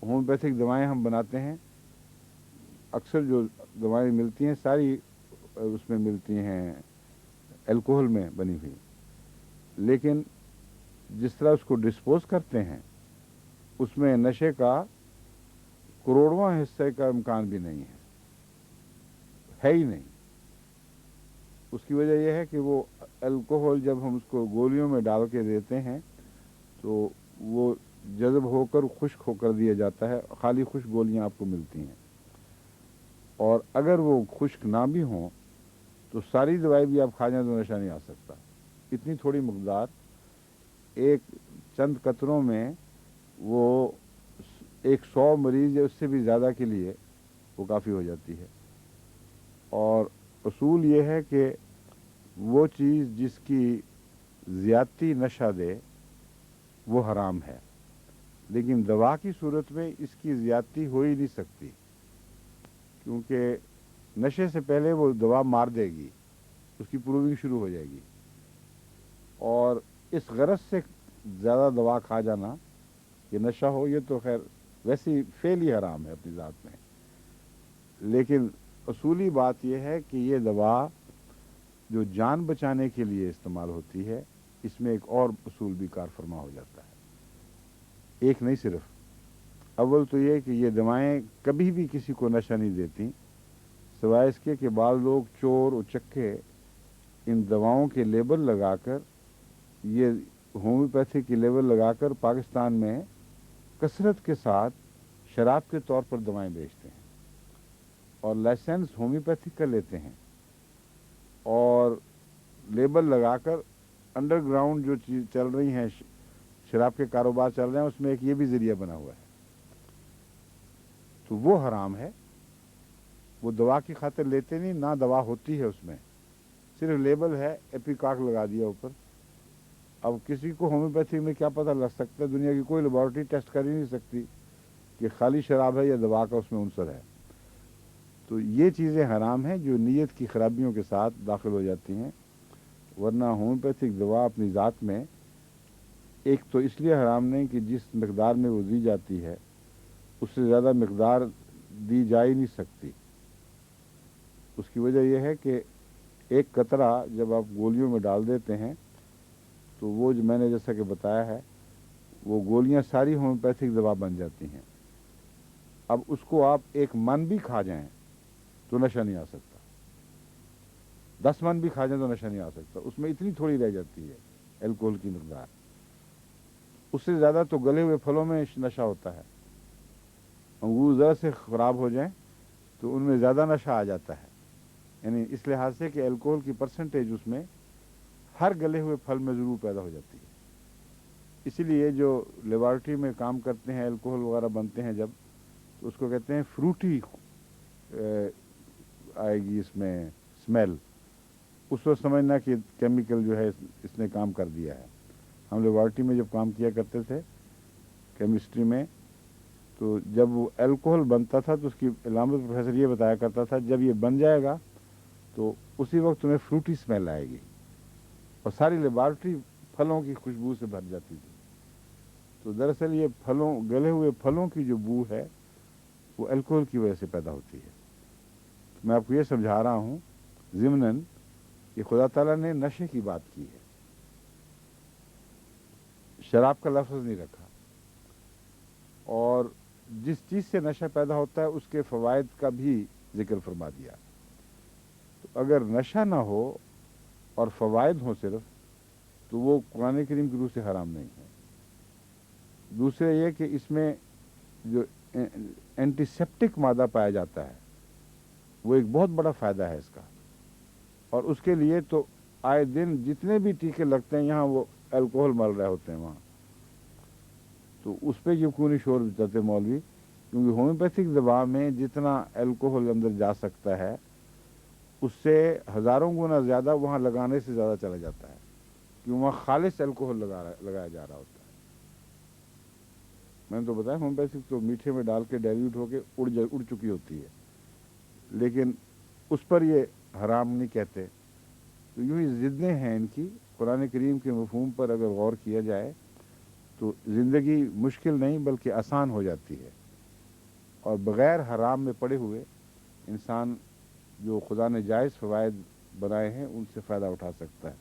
ہومیوپیتھک دوائیں ہم بناتے ہیں، اکثر جو دوائیں ملتی ہیں ساری اس میں ملتی ہیں الکوہل میں بنی ہوئی، لیکن جس طرح اس کو ڈسپوز کرتے ہیں اس میں نشے کا کروڑواں حصے کا امکان بھی نہیں ہے ہی نہیں۔ اس کی وجہ یہ ہے کہ وہ الکوہل جب ہم اس کو گولیوں میں ڈال کے دیتے ہیں تو وہ جذب ہو کر خشک ہو کر دیا جاتا ہے، خالی خشک گولیاں آپ کو ملتی ہیں، اور اگر وہ خشک نہ بھی ہوں تو ساری دوائی بھی آپ کھا جائیں تو نشہ نہیں آ سکتا۔ اتنی تھوڑی مقدار، ایک چند قطروں میں وہ 100 مریض یا اس سے بھی زیادہ کے لیے وہ کافی ہو جاتی ہے۔ اور اصول یہ ہے کہ وہ چیز جس کی زیادتی نشہ دے وہ حرام ہے، لیکن دوا کی صورت میں اس کی زیادتی ہو ہی نہیں سکتی، کیونکہ نشے سے پہلے وہ دوا مار دے گی، اس کی پروونگ شروع ہو جائے گی، اور اس غرض سے زیادہ دوا کھا جانا کہ نشہ ہو، یہ تو خیر ویسی فعل ہی حرام ہے اپنی ذات میں، لیکن اصولی بات یہ ہے کہ یہ دوا جو جان بچانے کے لیے استعمال ہوتی ہے اس میں ایک اور اصول بھی کار فرما ہو جاتا ہے، ایک نہیں صرف۔ اول تو یہ کہ یہ دوائیں کبھی بھی کسی کو نشہ نہیں دیتی، سوائے اس کے کہ بعض لوگ چور اچکے ان دواؤں کے لیبل لگا کر، یہ ہومیوپیتھی کی لیبل لگا کر پاکستان میں کثرت کے ساتھ شراب کے طور پر دوائیں بیچتے ہیں، اور لائسنس ہومیوپیتھی کا لیتے ہیں، اور لیبل لگا کر انڈر گراؤنڈ جو چیز چل رہی ہیں، شراب کے کاروبار چل رہے ہیں، اس میں ایک یہ بھی ذریعہ بنا ہوا ہے، تو وہ حرام ہے۔ وہ دوا کی خاطر لیتے نہیں، نہ دوا ہوتی ہے اس میں، صرف لیبل ہے، ایپیکاک لگا دیا اوپر۔ اب کسی کو ہومیوپیتھی میں کیا پتہ لگ سکتا ہے، دنیا کی کوئی لیبارٹری ٹیسٹ کر ہی نہیں سکتی کہ خالی شراب ہے یا دوا کا اس میں عنصر ہے۔ تو یہ چیزیں حرام ہیں جو نیت کی خرابیوں کے ساتھ داخل ہو جاتی ہیں، ورنہ ہومیوپیتھک دوا اپنی ذات میں ایک تو اس لیے حرام نہیں کہ جس مقدار میں وہ دی جاتی ہے اس سے زیادہ مقدار دی جا ہی نہیں سکتی۔ اس کی وجہ یہ ہے کہ ایک قطرہ جب آپ گولیوں میں ڈال دیتے ہیں تو وہ جو میں نے جیسا کہ بتایا ہے وہ گولیاں ساری ہومیوپیتھک دوا بن جاتی ہیں۔ اب اس کو آپ 1 من بھی کھا جائیں تو نشہ نہیں آ سکتا، 10 من بھی کھا جائیں تو نشہ نہیں آ سکتا، اس میں اتنی تھوڑی رہ جاتی ہے الکوہل کی مقدار، اس سے زیادہ تو گلے ہوئے پھلوں میں نشہ ہوتا ہے، انگور ذرا سے خراب ہو جائیں تو ان میں زیادہ نشہ آ جاتا ہے، یعنی اس لحاظ سے کہ الکوہل کی پرسنٹیج اس میں ہر گلے ہوئے پھل میں ضرور پیدا ہو جاتی ہے۔ اسی لیے جو لیبارٹری میں کام کرتے ہیں الکوہل وغیرہ بنتے ہیں جب، تو اس کو کہتے ہیں فروٹی آئے گی اس میں اسمیل، اس وقت سمجھنا کہ کیمیکل جو ہے اس نے کام کر دیا ہے۔ ہم لیبارٹری میں جب کام کیا کرتے تھے کیمسٹری میں، تو جب وہ الکوہل بنتا تھا تو اس کی علامت پروفیسر یہ بتایا کرتا تھا جب یہ بن جائے گا تو اسی وقت تمہیں فروٹی اسمیل آئے گی، اور ساری لیبارٹری پھلوں کی خوشبو سے بھر جاتی تھی۔ تو دراصل یہ پھلوں، گلے ہوئے پھلوں کی جو بو ہے وہ الکوہل کی وجہ سے پیدا ہوتی ہے۔ میں آپ کو یہ سمجھا رہا ہوں ضمناً کہ خدا تعالیٰ نے نشے کی بات کی ہے، شراب کا لفظ نہیں رکھا، اور جس چیز سے نشہ پیدا ہوتا ہے اس کے فوائد کا بھی ذکر فرما دیا۔ تو اگر نشہ نہ ہو اور فوائد ہوں صرف، تو وہ قرآن کریم کی روح سے حرام نہیں ہے۔ دوسرے یہ کہ اس میں جو اینٹی سیپٹک مادہ پایا جاتا ہے وہ ایک بہت بڑا فائدہ ہے اس کا، اور اس کے لیے تو آئے دن جتنے بھی ٹیکے لگتے ہیں یہاں وہ الکوہل مل رہے ہوتے ہیں وہاں، تو اس پہ کیوں نہیں شور بچاتے مولوی؟ کیونکہ ہومیوپیتھک دوا میں جتنا الکوہل اندر جا سکتا ہے اس سے ہزاروں گنا زیادہ وہاں لگانے سے زیادہ چلا جاتا ہے، کیوں وہاں خالص الکوہل لگایا جا رہا ہوتا ہے۔ میں نے تو بتایا ہومیوپیتھک تو میٹھے میں ڈال کے ڈائلیوٹ ہو کے اڑ چکی ہوتی ہے، لیکن اس پر یہ حرام نہیں کہتے۔ تو یوں ہی ضدیں ہیں ان کی۔ قرآن کریم کے مفہوم پر اگر غور کیا جائے تو زندگی مشکل نہیں بلکہ آسان ہو جاتی ہے، اور بغیر حرام میں پڑے ہوئے انسان جو خدا نے جائز فوائد بنائے ہیں ان سے فائدہ اٹھا سکتا ہے۔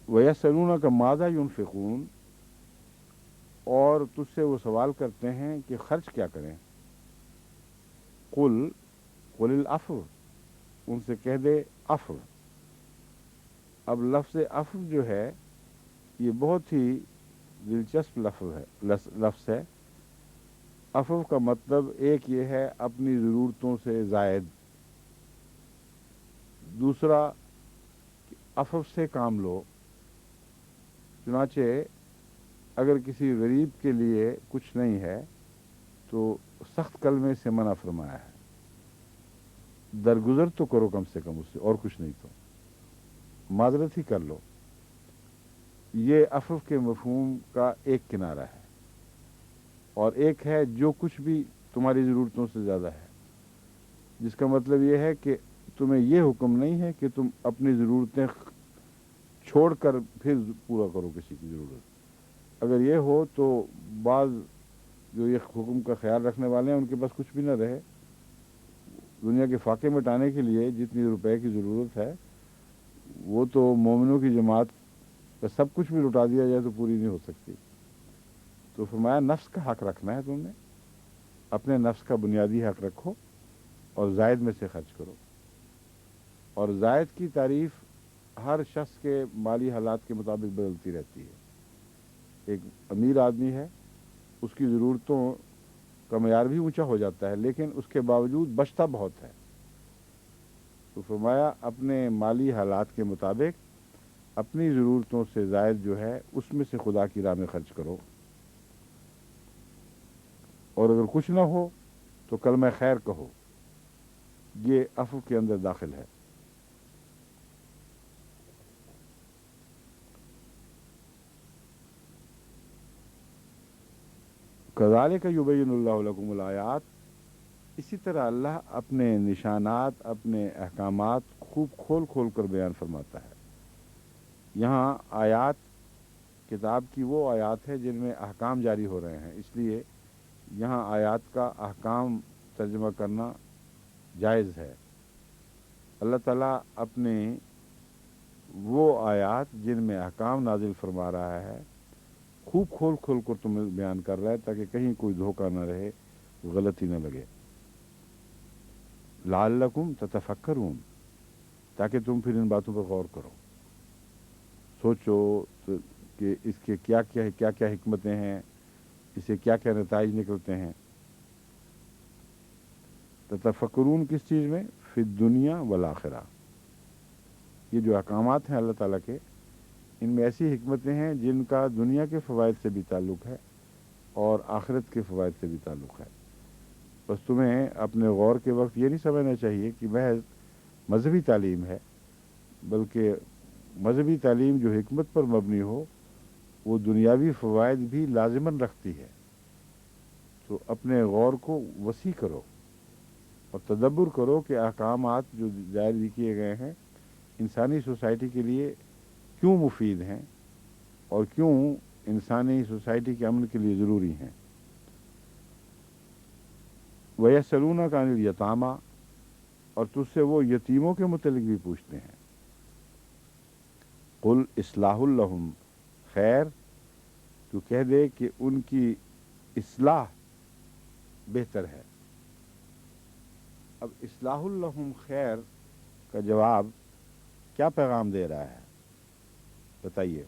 وَيَسْأَلُونَكَ مَاذَا يُنْفِقُونَ، اور تجھ سے وہ سوال کرتے ہیں کہ خرچ کیا کریں۔ قُلْ الْعَفْوَ، ان سے کہہ دے عفو۔ اب لفظ عفو جو ہے یہ بہت ہی دلچسپ لفظ ہے۔ عفو کا مطلب ایک یہ ہے اپنی ضرورتوں سے زائد، دوسرا کہ عفو سے کام لو۔ چنانچہ اگر کسی غریب کے لیے کچھ نہیں ہے تو سخت کلمے سے منع فرمایا ہے، درگزر تو کرو کم سے کم اس سے، اور کچھ نہیں تو معذرت ہی کر لو۔ یہ عفو کے مفہوم کا ایک کنارہ ہے، اور ایک ہے جو کچھ بھی تمہاری ضرورتوں سے زیادہ ہے، جس کا مطلب یہ ہے کہ تمہیں یہ حکم نہیں ہے کہ تم اپنی ضرورتیں چھوڑ کر پھر پورا کرو کسی کی ضرورت۔ اگر یہ ہو تو بعض جو یہ حکم کا خیال رکھنے والے ہیں ان کے پاس کچھ بھی نہ رہے، دنیا کے فاقے مٹانے کے لیے جتنی روپے کی ضرورت ہے وہ تو مومنوں کی جماعت کا سب کچھ بھی لٹا دیا جائے تو پوری نہیں ہو سکتی۔ تو فرمایا نفس کا حق رکھنا ہے تم نے، اپنے نفس کا بنیادی حق رکھو اور زائد میں سے خرچ کرو۔ اور زائد کی تعریف ہر شخص کے مالی حالات کے مطابق بدلتی رہتی ہے۔ ایک امیر آدمی ہے، اس کی ضرورتوں کا معیار بھی اونچا ہو جاتا ہے لیکن اس کے باوجود بچتا بہت ہے۔ تو فرمایا اپنے مالی حالات کے مطابق اپنی ضرورتوں سے زائد جو ہے اس میں سے خدا کی راہ میں خرچ کرو، اور اگر کچھ نہ ہو تو کلمہ خیر کہو، یہ عفو کے اندر داخل ہے۔ کذالک یبین اللہ لکم الآیات، اسی طرح اللہ اپنے نشانات، اپنے احکامات خوب کھول کھول کر بیان فرماتا ہے۔ یہاں آیات کتاب کی وہ آیات ہے جن میں احکام جاری ہو رہے ہیں، اس لیے یہاں آیات کا احکام ترجمہ کرنا جائز ہے۔ اللہ تعالیٰ اپنے وہ آیات جن میں احکام نازل فرما رہا ہے خوب کھول کھول کر تمہیں بیان کر رہا ہے تاکہ کہیں کوئی دھوکہ نہ رہے، غلطی نہ لگے۔ لعلکم تتفکرون، تاکہ تم پھر ان باتوں پر غور کرو، سوچو کہ اس کے کیا کیا حکمتیں ہیں، اسے کیا کیا نتائج نکلتے ہیں۔ تتفکرون کس چیز میں؟ فی الدنیا والآخرہ، یہ جو احکامات ہیں اللہ تعالیٰ کے، ان میں ایسی حکمتیں ہیں جن کا دنیا کے فوائد سے بھی تعلق ہے اور آخرت کے فوائد سے بھی تعلق ہے۔ بس تمہیں اپنے غور کے وقت یہ نہیں سمجھنا چاہیے کہ محض مذہبی تعلیم ہے، بلکہ مذہبی تعلیم جو حکمت پر مبنی ہو وہ دنیاوی فوائد بھی لازماً رکھتی ہے۔ تو اپنے غور کو وسیع کرو اور تدبر کرو کہ احکامات جو جاری کیے گئے ہیں انسانی سوسائٹی کے لیے کیوں مفید ہیں اور کیوں انسانی سوسائٹی کے امن کے لیے ضروری ہیں۔ وَيَسْأَلُونَكَ عَنِ الْيَتَامَى، اور تجھ سے وہ یتیموں کے متعلق بھی پوچھتے ہیں۔ قُلْ إِصْلَاحٌ لَهُمْ خیر، تو کہہ دے کہ ان کی اصلاح بہتر ہے۔ اب اصلاح لہم خیر کا جواب کیا پیغام دے رہا ہے بتائیے؟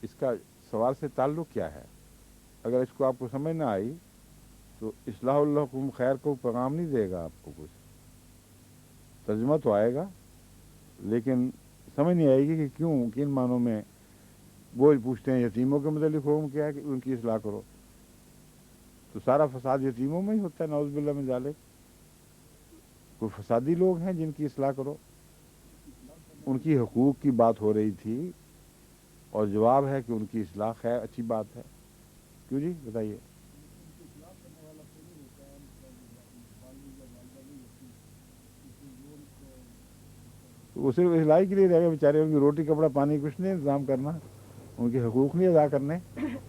اس کا سوال سے تعلق کیا ہے؟ اگر اس کو آپ کو سمجھ نہ آئی تو اصلاح لہم خیر کو پیغام نہیں دے گا، آپ کو کچھ ترجمہ تو آئے گا لیکن سمجھ نہیں آئے گی کہ کیوں، کن معنوں میں وہ پوچھتے ہیں یتیموں کے متعلق حکم کیا ہے کہ ان کی اصلاح کرو، تو سارا فساد یتیموں میں ہی ہوتا ہے، نعوذ باللہ من ذالک۔ کوئی فسادی لوگ ہیں جن کی اصلاح کرو؟ ان کی حقوق کی بات ہو رہی تھی اور جواب ہے کہ ان کی اصلاح خیر اچھی بات ہے۔ کیوں جی بتائیے؟ وہ صرف اصلاح کے لیے رہ گئے بیچارے، ان کی روٹی کپڑا پانی کچھ نہیں انتظام کرنا، ان کے حقوق نہیں ادا کرنے۔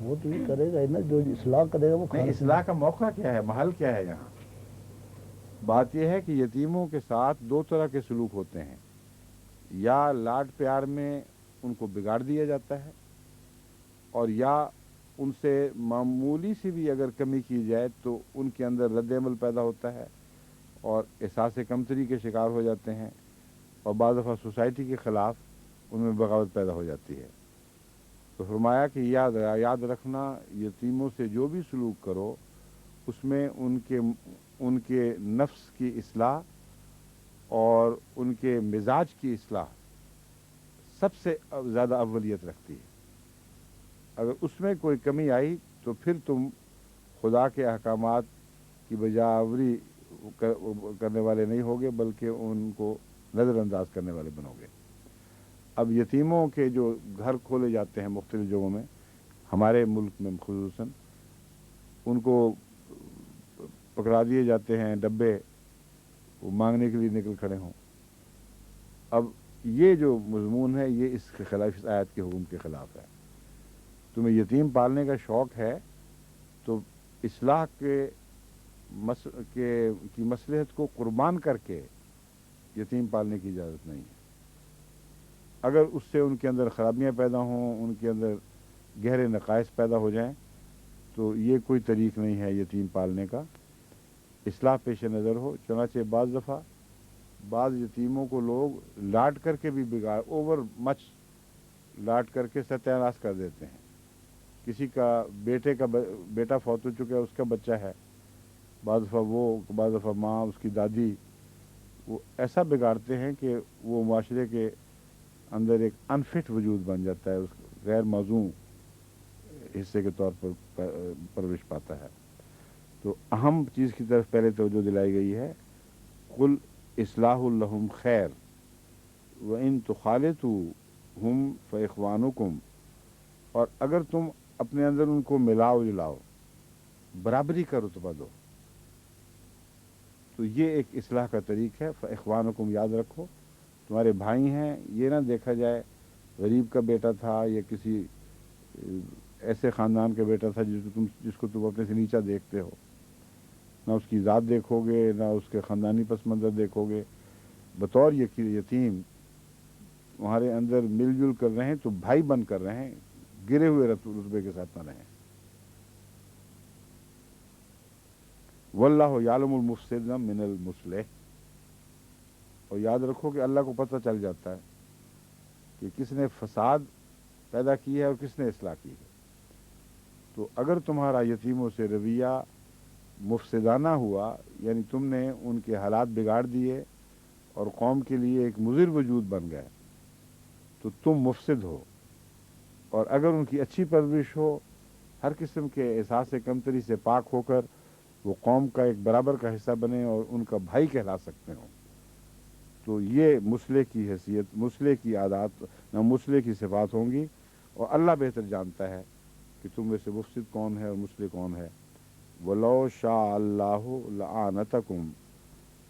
وہ تو یہ کرے گا نا جو اصلاح کرے گا وہ نہیں، اصلاح کا موقع کیا ہے، محل کیا ہے یہاں؟ بات یہ ہے کہ یتیموں کے ساتھ دو طرح کے سلوک ہوتے ہیں، یا لاڈ پیار میں ان کو بگاڑ دیا جاتا ہے، اور یا ان سے معمولی سی بھی اگر کمی کی جائے تو ان کے اندر رد عمل پیدا ہوتا ہے اور احساس کمتری کے شکار ہو جاتے ہیں، اور بعض دفعہ سوسائٹی کے خلاف ان میں بغاوت پیدا ہو جاتی ہے۔ تو فرمایا کہ یاد رکھنا، یتیموں سے جو بھی سلوک کرو اس میں ان کے نفس کی اصلاح اور ان کے مزاج کی اصلاح سب سے زیادہ اولیت رکھتی ہے۔ اگر اس میں کوئی کمی آئی تو پھر تم خدا کے احکامات کی بجاوری کرنے والے نہیں ہوگے بلکہ ان کو نظر انداز کرنے والے بنو گے۔ اب یتیموں کے جو گھر کھولے جاتے ہیں مختلف جگہوں میں، ہمارے ملک میں خصوصاً، ان کو پکڑا دیے جاتے ہیں ڈبے، وہ مانگنے کے لیے نکل کھڑے ہوں۔ اب یہ جو مضمون ہے یہ اس کے خلاف، اس آیت کے حکم کے خلاف ہے۔ تمہیں یتیم پالنے کا شوق ہے تو اصلاح کی مصلحت کو قربان کر کے یتیم پالنے کی اجازت نہیں ہے۔ اگر اس سے ان کے اندر خرابیاں پیدا ہوں، ان کے اندر گہرے نقائص پیدا ہو جائیں تو یہ کوئی طریق نہیں ہے یتیم پالنے کا۔ اصلاح پیش نظر ہو، چنانچہ بعض دفعہ بعض یتیموں کو لوگ لاٹ کر کے بھی بگاڑ، اوور مچ لاٹ کر کے ستیہ ناش کر دیتے ہیں۔ کسی کا بیٹا فوت ہو چکا ہے، اس کا بچہ ہے، بعض دفعہ ماں، اس کی دادی، وہ ایسا بگاڑتے ہیں کہ وہ معاشرے کے اندر ایک انفٹ وجود بن جاتا ہے، اس غیر موزوں حصے کے طور پر پرورش پاتا ہے۔ تو اہم چیز کی طرف پہلے توجہ دلائی گئی ہے، قل اصلاح لہم خیر وان تخالطوہم فاخوانکم، اور اگر تم اپنے اندر ان کو ملاؤ جلاؤ، برابری کا رتبہ دو، تو یہ ایک اصلاح کا طریق ہے۔ فاخوانکم یاد رکھو، تمہارے بھائی ہیں، یہ نہ دیکھا جائے غریب کا بیٹا تھا یا کسی ایسے خاندان کا بیٹا تھا جس کو تم اپنے سے نیچا دیکھتے ہو، نہ اس کی ذات دیکھو گے، نہ اس کے خاندانی پس منظر دیکھو گے، بطور یتیم تمہارے اندر مل جل کر رہیں تو بھائی بن کر رہیں، گرے ہوئے رتبے کے ساتھ نہ رہیں۔ واللہ یعلم المفسد من المصلح، اور یاد رکھو کہ اللہ کو پتہ چل جاتا ہے کہ کس نے فساد پیدا کی ہے اور کس نے اصلاح کی ہے۔ تو اگر تمہارا یتیموں سے رویہ مفسدانہ ہوا، یعنی تم نے ان کے حالات بگاڑ دیے اور قوم کے لیے ایک مضر وجود بن گئے، تو تم مفسد ہو۔ اور اگر ان کی اچھی پرورش ہو، ہر قسم کے احساس کمتری سے پاک ہو کر وہ قوم کا ایک برابر کا حصہ بنے اور ان کا بھائی کہلا سکتے ہوں، تو یہ مسلح کی حیثیت، مسلح کی عادات، نہ مسلح کی صفات ہوں گی۔ اور اللہ بہتر جانتا ہے کہ تم میں سے مفسد کون ہے اور مسلح کون ہے۔ وَلَوْ شَاءَ اللَّهُ لَأَعْنَتَكُمْ،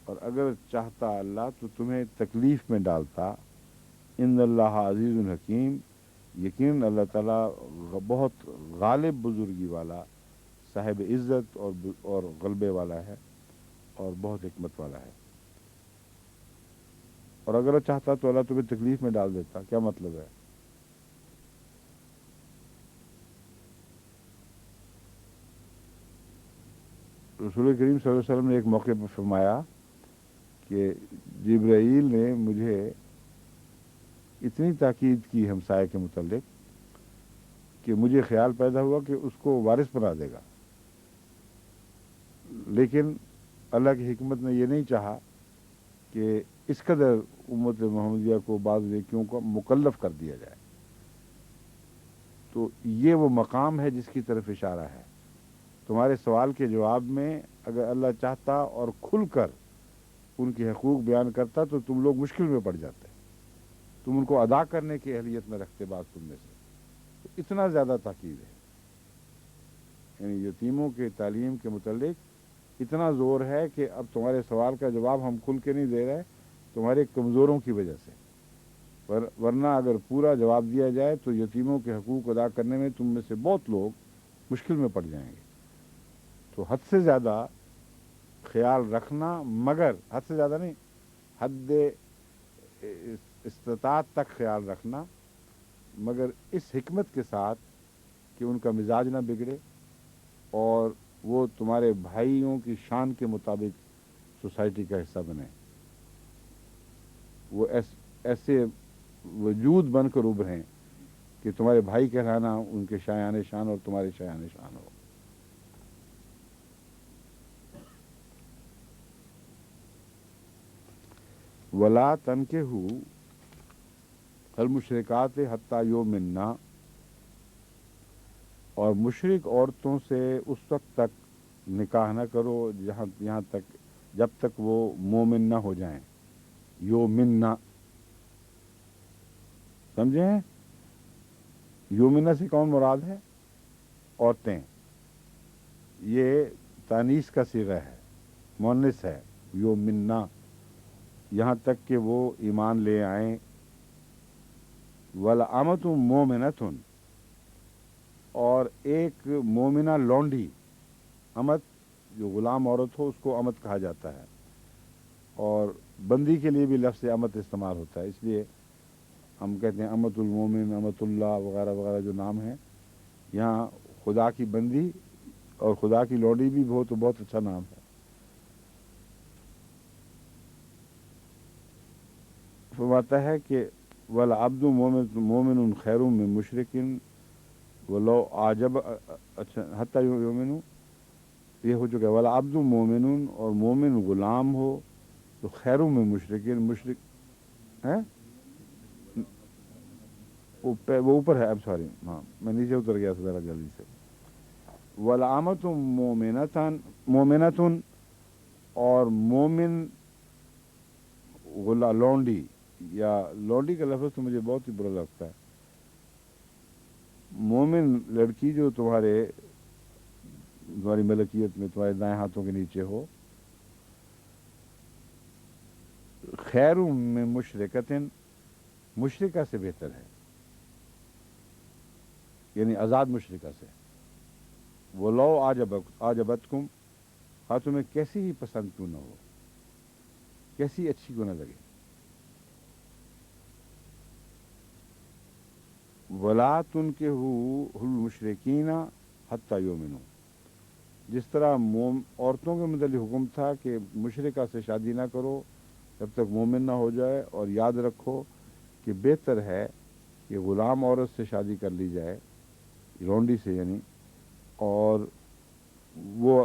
اور اگر چاہتا اللہ تو تمہیں تکلیف میں ڈالتا۔ ان اللہ عزیز الحکیم، یقین اللہ تعالیٰ بہت غالب بزرگی والا، صاحب عزت اور غلبے والا ہے اور بہت حکمت والا ہے۔ اور اگر چاہتا تو اللہ تمہیں تکلیف میں ڈال دیتا۔ کیا مطلب ہے؟ رسول کریم صلی اللہ علیہ وسلم نے ایک موقع پر فرمایا کہ جبرائیل نے مجھے اتنی تاکید کی ہمسائے کے متعلق کہ مجھے خیال پیدا ہوا کہ اس کو وارث بنا دے گا، لیکن اللہ کی حکمت نے یہ نہیں چاہا کہ اس قدر امت محمدیہ کو بعض نیکیوں کو مکلف کر دیا جائے۔ تو یہ وہ مقام ہے جس کی طرف اشارہ ہے۔ تمہارے سوال کے جواب میں اگر اللہ چاہتا اور کھل کر ان کے حقوق بیان کرتا تو تم لوگ مشکل میں پڑ جاتے، تم ان کو ادا کرنے کی اہلیت میں رکھتے بات سننے سے۔ تو اتنا زیادہ تاکید ہے، یعنی یتیموں کے تعلیم کے متعلق اتنا زور ہے کہ اب تمہارے سوال کا جواب ہم کھل کے نہیں دے رہے تمہارے کمزوروں کی وجہ سے، ورنہ اگر پورا جواب دیا جائے تو یتیموں کے حقوق ادا کرنے میں تم میں سے بہت لوگ مشکل میں پڑ جائیں گے۔ تو حد سے زیادہ خیال رکھنا، مگر حد سے زیادہ نہیں، حد استطاعت تک خیال رکھنا، مگر اس حکمت کے ساتھ کہ ان کا مزاج نہ بگڑے اور وہ تمہارے بھائیوں کی شان کے مطابق سوسائٹی کا حصہ بنے، وہ ایسے وجود بن کر ابھریں کہ تمہارے بھائی کہلانا ان کے شایان شان اور تمہارے شایان شان ہو۔ ولا تنکحوا المشرکات حتی یؤمنن، اور مشرک عورتوں سے اس وقت تک نکاح نہ کرو یہاں تک جب تک وہ مومن نہ ہو جائیں۔ یؤمنن، سمجھیں؟ یؤمنن سے کون مراد ہے؟ عورتیں۔ یہ تانیث کا صیغہ ہے، مؤنث ہے، یؤمنن، یہاں تک کہ وہ ایمان لے آئیں۔ وَلَأَمَةٌ مُؤْمِنَةٌ، اور ایک مومنہ لونڈی، امت جو غلام عورت ہو اس کو امت کہا جاتا ہے، اور بندی کے لیے بھی لفظ امت استعمال ہوتا ہے، اس لیے ہم کہتے ہیں امت المومن، امت اللہ وغیرہ وغیرہ جو نام ہیں، یہاں خدا کی بندی اور خدا کی لونڈی بھی بہت اچھا نام ہے۔ فرماتا ہے کہ وَالْعَبْدُ مُؤْمِنٌ خَيْرٌ مِّن مُشْرِكٍ وَلَوْ أَعْجَبَ، اچھا حتیٰ یؤمنوا یہ ہو چکا ہے۔ وَالْعَبْدُ مُؤْمِنٌ، اور مومن غلام ہو تو خیر من مشرکین، مشرک ہے وہ اوپر ہے، اب سوری، ہاں میں نیچے اتر گیا تھا ذرا جلدی سے۔ وَالْعَامَةُ مُؤْمِنَةٌ، اور مومن لونڈی، یا لونڈی کا لفظ تو مجھے بہت ہی برا لگتا ہے۔ مومن لڑکی جو تمہاری ملکیت میں تمہارے دائیں ہاتھوں کے نیچے ہو، خیر من مشرکۃ، مشرکہ سے بہتر ہے، یعنی آزاد مشرکہ سے۔ وَلَوْ أَعْجَبَتْكُمْ، ہاں تمہیں کیسی ہی پسند کیوں نہ ہو، کیسی اچھی کیوں نہ لگے۔ وَلَا تُنكِحُوا الْمُشْرِكِينَ حَتَّى يُؤْمِنُوا، جس طرح عورتوں کے متعلق حکم تھا کہ مشرکہ سے شادی نہ کرو جب تک مومن نہ ہو جائے، اور یاد رکھو کہ بہتر ہے کہ غلام عورت سے شادی کر لی جائے، لونڈی سے یعنی، اور وہ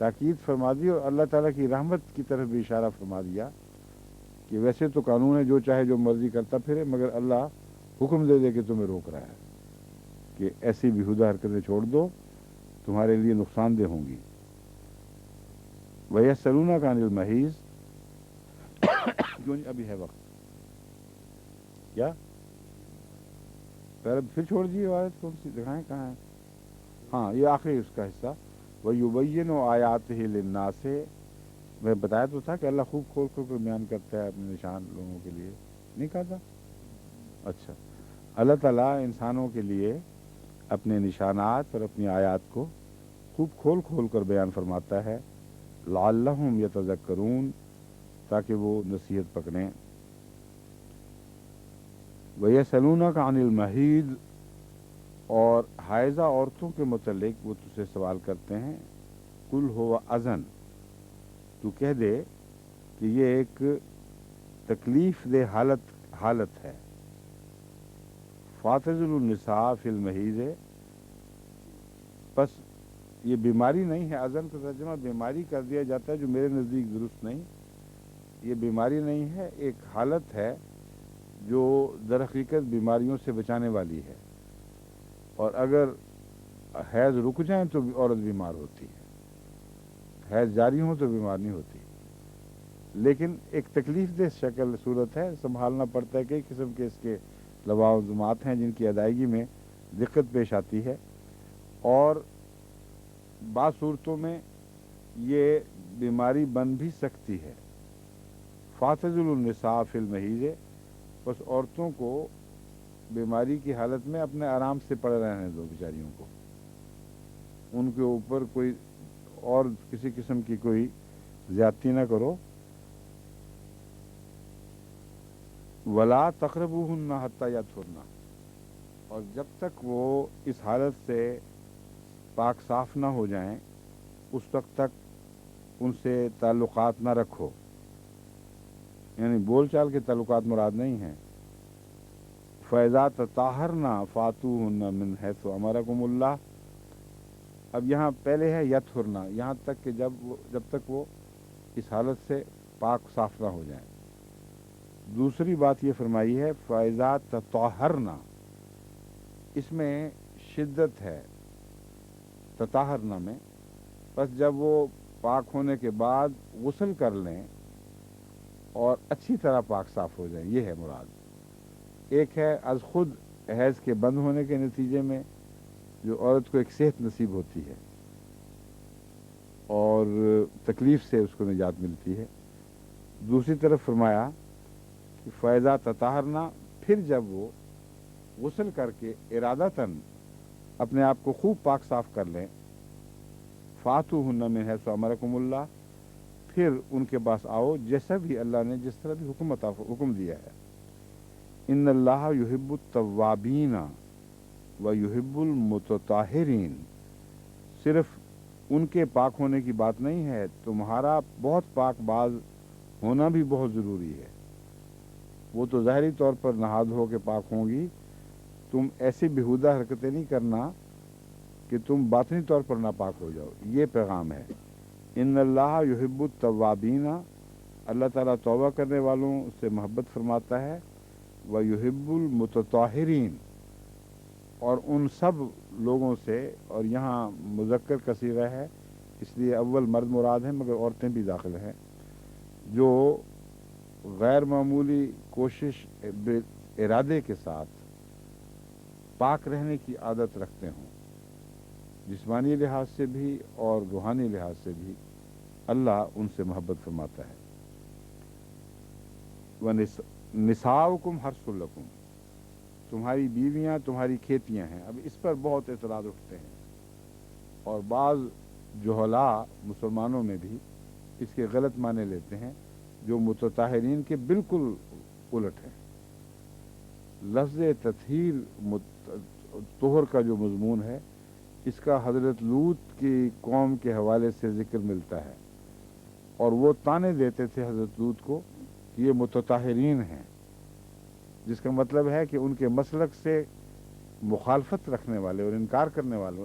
تاکید فرما دی اور اللہ تعالیٰ کی رحمت کی طرف بھی اشارہ فرما دیا کہ ویسے تو قانون ہے جو چاہے جو مرضی کرتا پھرے، مگر اللہ حکم دے دے کہ تمہیں روک رہا ہے کہ ایسی بیہودہ حرکتیں چھوڑ دو، تمہارے لیے نقصان دہ ہوں گی۔ وَيَسْأَلُونَكَ عَنِ الْمَحِيضِ کیوں نہیں ابھی ہے وقت؟ کیا پہلے پھر چھوڑ دیے آیت کون سی دکھائیں کہاں ہے؟ ہاں یہ آخری اس کا حصہ وَيُبَيِّنُ آیَاتِهِ لِلنَّاسِ، میں بتایا تو تھا کہ اللہ خوب کھول کھول کر بیان کرتا ہے اپنے نشان لوگوں کے لیے، نہیں کہا تھا؟ اچھا، اللہ تعالیٰ انسانوں کے لیے اپنے نشانات اور اپنی آیات کو خوب کھول کھول کر بیان فرماتا ہے، لعلہم یتذکرون، تاکہ وہ نصیحت پکڑیں۔ وَيَسْأَلُونَكَ عَنِ الْمَحِيضِ، اور حائضہ عورتوں کے متعلق وہ تجھ سے سوال کرتے ہیں، قُلْ هُوَ اذن، تو کہہ دے کہ یہ ایک تکلیف دہ حالت ہے۔ فَاعْتَزِلُوا النِّسَاءَ فِي الْمَحِيضِ، بس یہ بیماری نہیں ہے، اذن کا ترجمہ بیماری کر دیا جاتا ہے جو میرے نزدیک درست نہیں، یہ بیماری نہیں ہے، ایک حالت ہے جو در حقیقت بیماریوں سے بچانے والی ہے، اور اگر حیض رک جائیں تو عورت بیمار ہوتی ہے، حیض جاری ہوں تو بیمار نہیں ہوتی، لیکن ایک تکلیف دہ شکل صورت ہے، سنبھالنا پڑتا ہے، کئی قسم کے اس کے لوازمات ہیں جن کی ادائیگی میں دقت پیش آتی ہے، اور بعض صورتوں میں یہ بیماری بن بھی سکتی ہے۔ فَاعْتَزِلُوا النِّسَاءَ فِي الْمَحِيضِ، بس عورتوں کو بیماری کی حالت میں اپنے آرام سے پڑے رہنے دو بیچاریوں کو، ان کے اوپر کوئی اور کسی قسم کی کوئی زیادتی نہ کرو۔ وَلَا تَقْرَبُوهُنَّ حَتَّى يَطْهُرْنَ، اور جب تک وہ اس حالت سے پاک صاف نہ ہو جائیں اس وقت تک ان سے تعلقات نہ رکھو، یعنی بول چال کے تعلقات مراد نہیں ہیں۔ فَإِذَا تَطَهَّرْنَ فَأْتُوهُنَّ مِنْ حَيْثُ أَمَرَكُمُ اللَّهُ، اب یہاں پہلے ہے یطہرنا، یہاں تک کہ جب تک وہ اس حالت سے پاک صاف نہ ہو جائیں۔ دوسری بات یہ فرمائی ہے فَإِذَا تَطَهَّرْنَ، اس میں شدت ہے تطہرنا میں، بس جب وہ پاک ہونے کے بعد غسل کر لیں اور اچھی طرح پاک صاف ہو جائیں، یہ ہے مراد۔ ایک ہے از خود حیض کے بند ہونے کے نتیجے میں جو عورت کو ایک صحت نصیب ہوتی ہے اور تکلیف سے اس کو نجات ملتی ہے، دوسری طرف فرمایا کہ فَإِذَا تَطَهَّرْنَ، پھر جب وہ غسل کر کے ارادتاً اپنے آپ کو خوب پاک صاف کر لیں، فَأْتُوهُنَّ مِنْ حَيْثُ أَمَرَكُمُ اللَّهُ، پھر ان کے پاس آؤ جیسا بھی اللہ نے جس طرح بھی حکم دیا ہے۔ إِنَّ اللَّهَ يُحِبُّ التَّوَّابِينَ وَيُحِبُّ الْمُتَطَهِّرِينَ، صرف ان کے پاک ہونے کی بات نہیں ہے، تمہارا بہت پاک باز ہونا بھی بہت ضروری ہے۔ وہ تو ظاہری طور پر نہا دھو کے پاک ہوں گی، تم ایسی بیہودہ حرکتیں نہیں کرنا کہ تم باطنی طور پر ناپاک ہو جاؤ، یہ پیغام ہے۔ ان اللہ یحب التوابین، اللہ تعالیٰ توبہ کرنے والوں سے محبت فرماتا ہے، ویحب المتطہرین، اور ان سب لوگوں سے، اور یہاں مذکر کا صیغہ ہے اس لیے اول مرد مراد ہیں مگر عورتیں بھی داخل ہیں، جو غیر معمولی کوشش ارادے کے ساتھ پاک رہنے کی عادت رکھتے ہوں، جسمانی لحاظ سے بھی اور روحانی لحاظ سے بھی اللہ ان سے محبت فرماتا ہے۔ وَنِسَاؤُكُمْ حَرْثٌ لَكُمْ، تمہاری بیویاں تمہاری کھیتیاں ہیں۔ اب اس پر بہت اعتراض اٹھتے ہیں، اور بعض جہلاء مسلمانوں میں بھی اس کے غلط معنی لیتے ہیں جو متطہرین کے بالکل الٹ ہیں۔ لفظ تطہیر طہر کا جو مضمون ہے اس کا حضرت لوط کی قوم کے حوالے سے ذکر ملتا ہے، اور وہ طعنے دیتے تھے حضرت لوط کو کہ یہ متطہرین ہیں، جس کا مطلب ہے کہ ان کے مسلک سے مخالفت رکھنے والے اور انکار کرنے والے